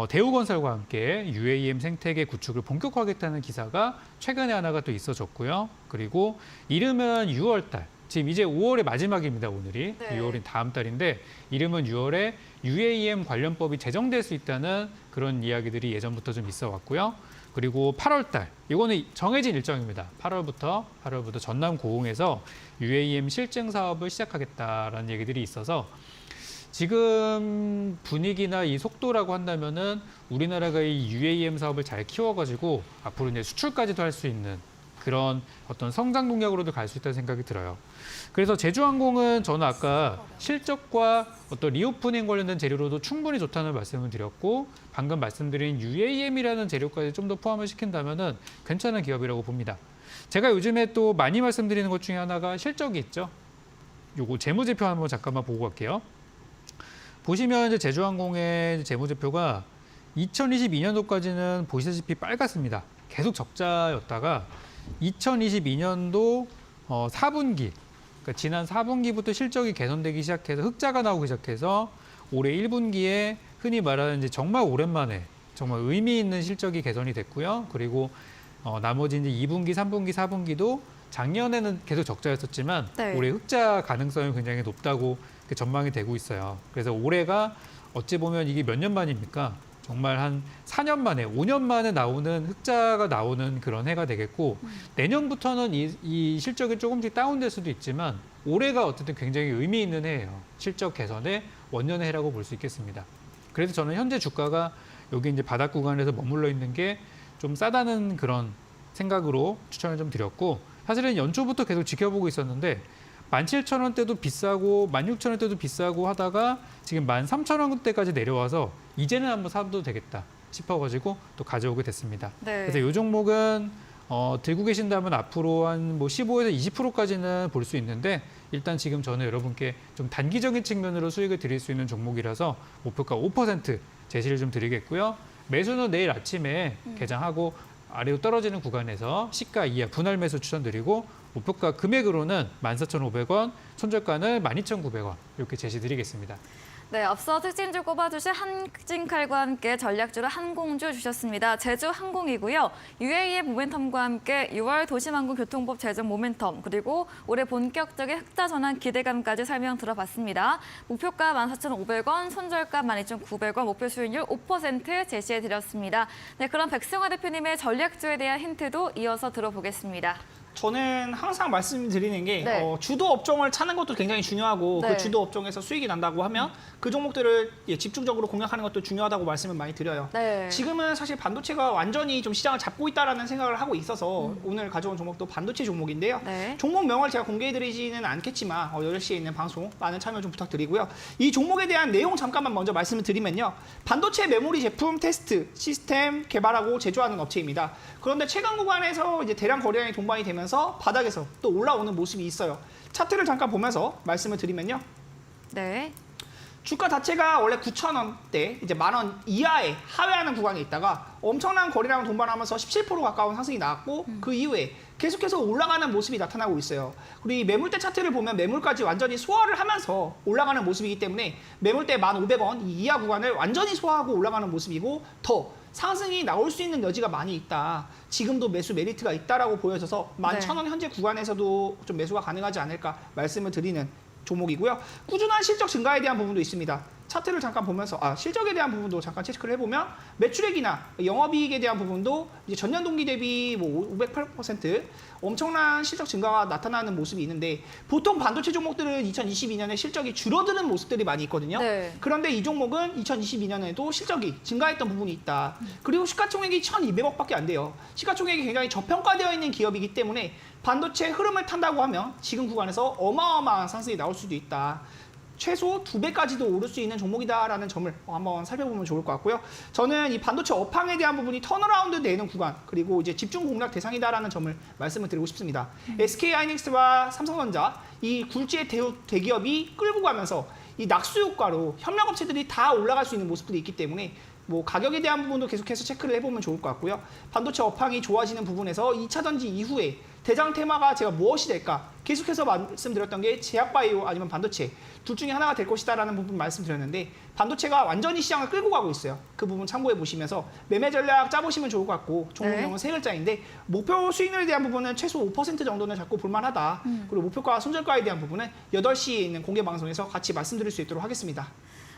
대우건설과 함께 UAM 생태계 구축을 본격화하겠다는 기사가 최근에 하나가 또 있어졌고요. 그리고 이름은 6월달, 지금 이제 5월의 마지막입니다, 오늘이. 네. 6월인 다음 달인데 이름은 6월에 UAM 관련법이 제정될 수 있다는 그런 이야기들이 예전부터 좀 있어 왔고요. 그리고 8월달, 이거는 정해진 일정입니다. 8월부터 전남 고흥에서 UAM 실증 사업을 시작하겠다라는 얘기들이 있어서 지금 분위기나 이 속도라고 한다면은 우리나라가 이 UAM 사업을 잘 키워가지고 앞으로 이제 수출까지도 할 수 있는 그런 어떤 성장 동력으로도 갈 수 있다는 생각이 들어요. 그래서 제주항공은 저는 아까 실적과 어떤 리오프닝 관련된 재료로도 충분히 좋다는 말씀을 드렸고 방금 말씀드린 UAM이라는 재료까지 좀 더 포함을 시킨다면은 괜찮은 기업이라고 봅니다. 제가 요즘에 또 많이 말씀드리는 것 중에 하나가 실적이 있죠. 요거 재무제표 한번 잠깐만 보고 갈게요. 보시면 이제 제주항공의 재무제표가 2022년도까지는 보시다시피 빨갛습니다. 계속 적자였다가 2022년도 4분기, 그러니까 지난 4분기부터 실적이 개선되기 시작해서 흑자가 나오기 시작해서 올해 1분기에 흔히 말하는 이제 정말 오랜만에 정말 의미 있는 실적이 개선이 됐고요. 그리고 나머지 이제 2분기, 3분기, 4분기도 작년에는 계속 적자였었지만 네. 올해 흑자 가능성이 굉장히 높다고 전망이 되고 있어요. 그래서 올해가 어찌 보면 이게 몇 년 만입니까? 정말 한 4년 만에, 5년 만에 나오는 흑자가 나오는 그런 해가 되겠고 내년부터는 이 실적이 조금씩 다운될 수도 있지만 올해가 어쨌든 굉장히 의미 있는 해예요. 실적 개선의 원년의 해라고 볼 수 있겠습니다. 그래서 저는 현재 주가가 여기 이제 바닥 구간에서 머물러 있는 게 좀 싸다는 그런 생각으로 추천을 좀 드렸고 사실은 연초부터 계속 지켜보고 있었는데 17,000원대도 비싸고 16,000원대도 비싸고 하다가 지금 13,000원대까지 내려와서 이제는 한번 사도 되겠다 싶어가지고 또 가져오게 됐습니다. 네. 그래서 이 종목은 들고 계신다면 앞으로 한 뭐 15에서 20%까지는 볼 수 있는데 일단 지금 저는 여러분께 좀 단기적인 측면으로 수익을 드릴 수 있는 종목이라서 목표가 5% 제시를 좀 드리겠고요. 매수는 내일 아침에 개장하고 아래로 떨어지는 구간에서 시가 이하 분할 매수 추천드리고 목표가 금액으로는 14,500원, 손절가는 12,900원 이렇게 제시드리겠습니다. 네, 앞서 특징주 꼽아주신 한진칼과 함께 전략주로 항공주 주셨습니다. 제주항공이고요. UAM 모멘텀과 함께 6월 도시망공교통법 제정 모멘텀 그리고 올해 본격적인 흑자 전환 기대감까지 설명 들어봤습니다. 목표가 14,500원, 손절가 12,900원, 목표 수익률 5% 제시해드렸습니다. 네, 그럼 백승화 대표님의 전략주에 대한 힌트도 이어서 들어보겠습니다. 저는 항상 말씀드리는 게 네. 주도 업종을 찾는 것도 굉장히 중요하고 네. 그 주도 업종에서 수익이 난다고 하면 그 종목들을 집중적으로 공략하는 것도 중요하다고 말씀을 많이 드려요. 네. 지금은 사실 반도체가 완전히 좀 시장을 잡고 있다라는 생각을 하고 있어서 오늘 가져온 종목도 반도체 종목인데요. 네. 종목 명을 제가 공개해드리지는 않겠지만 8시에 있는 방송 많은 참여 좀 부탁드리고요. 이 종목에 대한 내용 잠깐만 먼저 말씀을 드리면요. 반도체 메모리 제품 테스트 시스템 개발하고 제조하는 업체입니다. 그런데 최근 구간에서 이제 대량 거래량이 동반이 되면서 바닥에서 또 올라오는 모습이 있어요. 차트를 잠깐 보면서 말씀을 드리면요. 네. 주가 자체가 원래 9,000원대, 이제 10,000원 이하에 하회하는 구간에 있다가 엄청난 거래량 동반하면서 17% 가까운 상승이 나왔고 그 이후에 계속해서 올라가는 모습이 나타나고 있어요. 그리고 이 매물대 차트를 보면 매물까지 완전히 소화를 하면서 올라가는 모습이기 때문에 매물대 1,500원 이하 구간을 완전히 소화하고 올라가는 모습이고 더 상승이 나올 수 있는 여지가 많이 있다. 지금도 매수 메리트가 있다라고 보여져서 11,000원 현재 구간에서도 좀 매수가 가능하지 않을까 말씀을 드리는 종목이고요. 꾸준한 실적 증가에 대한 부분도 있습니다. 차트를 잠깐 보면서 실적에 대한 부분도 잠깐 체크를 해보면 매출액이나 영업이익에 대한 부분도 이제 전년 동기 대비 뭐 508% 엄청난 실적 증가가 나타나는 모습이 있는데 보통 반도체 종목들은 2022년에 실적이 줄어드는 모습들이 많이 있거든요. 네. 그런데 이 종목은 2022년에도 실적이 증가했던 부분이 있다. 그리고 시가총액이 1,200억밖에 안 돼요. 시가총액이 굉장히 저평가되어 있는 기업이기 때문에 반도체 흐름을 탄다고 하면 지금 구간에서 어마어마한 상승이 나올 수도 있다. 최소 2배까지도 오를 수 있는 종목이다라는 점을 한번 살펴보면 좋을 것 같고요. 저는 이 반도체 업황에 대한 부분이 턴어라운드 되는 구간 그리고 이제 집중 공략 대상이다라는 점을 말씀을 드리고 싶습니다. SK하이닉스와 삼성전자 이 굴지의 대기업이 끌고 가면서 이 낙수 효과로 협력업체들이 다 올라갈 수 있는 모습들이 있기 때문에 뭐 가격에 대한 부분도 계속해서 체크를 해보면 좋을 것 같고요. 반도체 업황이 좋아지는 부분에서 2차 전지 이후에 대장 테마가 제가 무엇이 될까? 계속해서 말씀드렸던 게 제약바이오 아니면 반도체 둘 중에 하나가 될 것이다라는 부분 말씀드렸는데 반도체가 완전히 시장을 끌고 가고 있어요. 그 부분 참고해 보시면서 매매 전략 짜보시면 좋을 것 같고 종목명은 세 글자인데 목표 수익률에 대한 부분은 최소 5% 정도는 잡고 볼만하다. 그리고 목표가 손절가에 대한 부분은 8시에 있는 공개 방송에서 같이 말씀드릴 수 있도록 하겠습니다.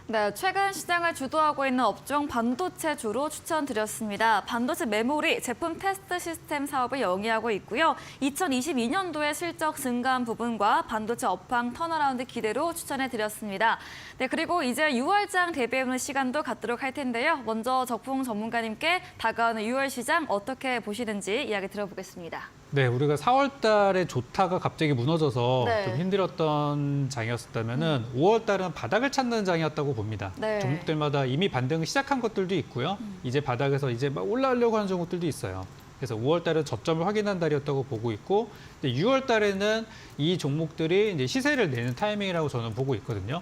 네, 최근 시장을 주도하고 있는 업종 반도체 주로 추천드렸습니다. 반도체 메모리 제품 테스트 시스템 사업을 영위하고 있고요. 2022년도에 실적 증가한 부분과 반도체 업황 턴어라운드 기대로 추천해드렸습니다. 네, 그리고 이제 6월장 대비해보는 시간도 갖도록 할 텐데요. 먼저 적풍 전문가님께 다가오는 6월 시장 어떻게 보시는지 이야기 들어보겠습니다. 네, 우리가 4월 달에 좋다가 갑자기 무너져서 네. 좀 힘들었던 장이었다면은 5월 달은 바닥을 찾는 장이었다고 봅니다. 네. 종목들마다 이미 반등을 시작한 것들도 있고요. 이제 바닥에서 이제 막 올라가려고 하는 종목들도 있어요. 그래서 5월 달은 저점을 확인한 달이었다고 보고 있고 6월 달에는 이 종목들이 이제 시세를 내는 타이밍이라고 저는 보고 있거든요.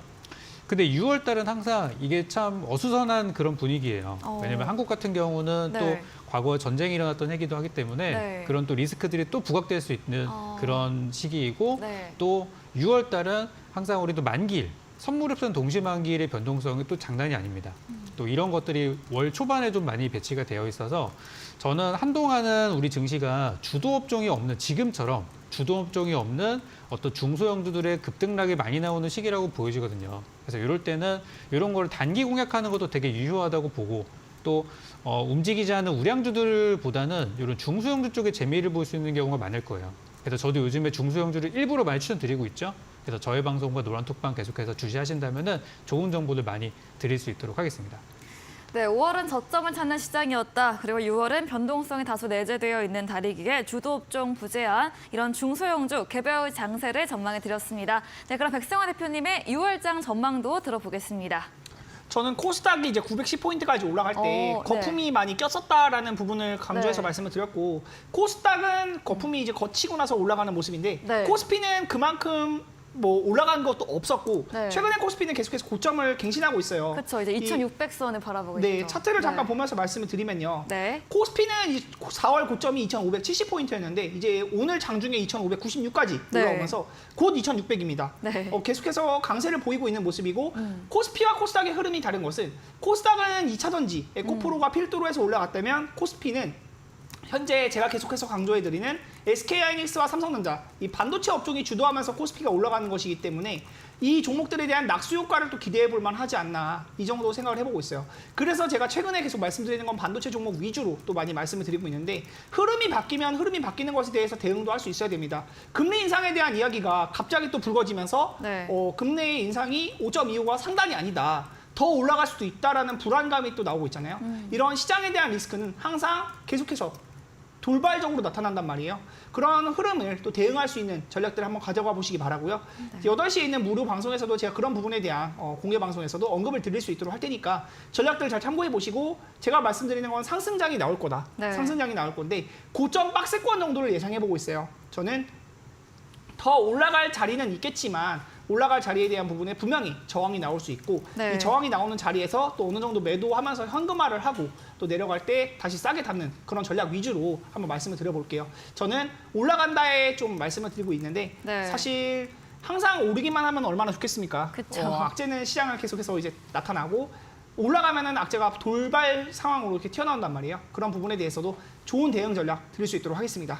근데 6월 달은 항상 이게 참 어수선한 그런 분위기예요. 왜냐면 한국 같은 경우는 네. 또 과거에 전쟁이 일어났던 해기도 하기 때문에 네. 그런 또 리스크들이 또 부각될 수 있는 그런 시기이고 네. 또 6월 달은 항상 우리도 만기일, 선물옵션 동시만기일의 변동성이 또 장난이 아닙니다. 또 이런 것들이 월 초반에 좀 많이 배치가 되어 있어서 저는 한동안은 우리 증시가 주도 업종이 없는 지금처럼 주도 업종이 없는 어떤 중소형주들의 급등락이 많이 나오는 시기라고 보여지거든요. 그래서 이럴 때는 이런 걸 단기 공략하는 것도 되게 유효하다고 보고 또 움직이지 않는 우량주들보다는 이런 중소형주 쪽에 재미를 볼 수 있는 경우가 많을 거예요. 그래서 저도 요즘에 중소형주를 일부러 많이 추천드리고 있죠. 그래서 저의 방송과 노란톡방 계속해서 주시하신다면은 좋은 정보를 많이 드릴 수 있도록 하겠습니다. 네, 5월은 저점을 찾는 시장이었다. 그리고 6월은 변동성이 다소 내재되어 있는 달이기에 주도 업종 부재한 이런 중소형주 개별 장세를 전망해 드렸습니다. 네, 그럼 백성화 대표님의 6월장 전망도 들어보겠습니다. 저는 코스닥이 이제 910포인트까지 올라갈 때 거품이 네. 많이 꼈었다라는 부분을 강조해서 네. 말씀을 드렸고 코스닥은 거품이 이제 거치고 나서 올라가는 모습인데 네. 코스피는 그만큼 뭐 올라간 것도 없었고 네. 최근에 코스피는 계속해서 고점을 갱신하고 있어요. 그렇죠. 이제 2,600선을 바라보고 네, 있죠. 차트를 잠깐 네. 보면서 말씀을 드리면요. 네. 코스피는 4월 고점이 2,570포인트였는데 이제 오늘 장중에 2,596까지 네. 올라오면서 곧 2,600입니다. 네. 계속해서 강세를 보이고 있는 모습이고 코스피와 코스닥의 흐름이 다른 것은 코스닥은 2차 전지 에코프로가 필두로 해서 올라갔다면 코스피는 현재 제가 계속해서 강조해드리는 SK하이닉스와 삼성전자 이 반도체 업종이 주도하면서 코스피가 올라가는 것이기 때문에 이 종목들에 대한 낙수 효과를 또 기대해 볼 만하지 않나 이 정도 생각을 해보고 있어요. 그래서 제가 최근에 계속 말씀드리는 건 반도체 종목 위주로 또 많이 말씀을 드리고 있는데 흐름이 바뀌면 흐름이 바뀌는 것에 대해서 대응도 할 수 있어야 됩니다. 금리 인상에 대한 이야기가 갑자기 또 불거지면서 네. 금리 인상이 5.25가 상단이 아니다. 더 올라갈 수도 있다라는 불안감이 또 나오고 있잖아요. 이런 시장에 대한 리스크는 항상 계속해서 돌발적으로 나타난단 말이에요. 그런 흐름을 또 대응할 수 있는 전략들을 한번 가져가 보시기 바라고요. 8시에 있는 무료 방송에서도 제가 그런 부분에 대한 공개 방송에서도 언급을 드릴 수 있도록 할 테니까 전략들 잘 참고해 보시고 제가 말씀드리는 건 상승장이 나올 거다. 네. 상승장이 나올 건데 고점 박스권 정도를 예상해 보고 있어요. 저는 더 올라갈 자리는 있겠지만 올라갈 자리에 대한 부분에 분명히 저항이 나올 수 있고 네. 이 저항이 나오는 자리에서 또 어느 정도 매도하면서 현금화를 하고 또 내려갈 때 다시 싸게 담는 그런 전략 위주로 한번 말씀을 드려볼게요. 저는 올라간다에 좀 말씀을 드리고 있는데 네. 사실 항상 오르기만 하면 얼마나 좋겠습니까? 그쵸. 악재는 시장을 계속해서 이제 나타나고 올라가면은 악재가 돌발 상황으로 이렇게 튀어나온단 말이에요. 그런 부분에 대해서도 좋은 대응 전략 드릴 수 있도록 하겠습니다.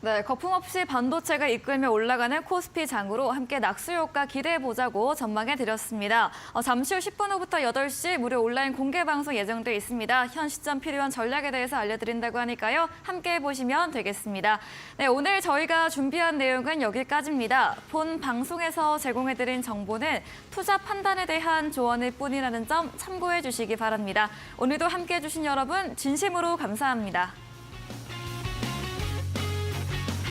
네, 거품 없이 반도체가 이끌며 올라가는 코스피 장으로 함께 낙수 효과 기대해보자고 전망해 드렸습니다. 잠시 후 10분 후부터 8시 무료 온라인 공개 방송 예정돼 있습니다. 현 시점 필요한 전략에 대해서 알려드린다고 하니까요. 함께 보시면 되겠습니다. 네, 오늘 저희가 준비한 내용은 여기까지입니다. 본 방송에서 제공해드린 정보는 투자 판단에 대한 조언일 뿐이라는 점 참고해 주시기 바랍니다. 오늘도 함께해 주신 여러분 진심으로 감사합니다.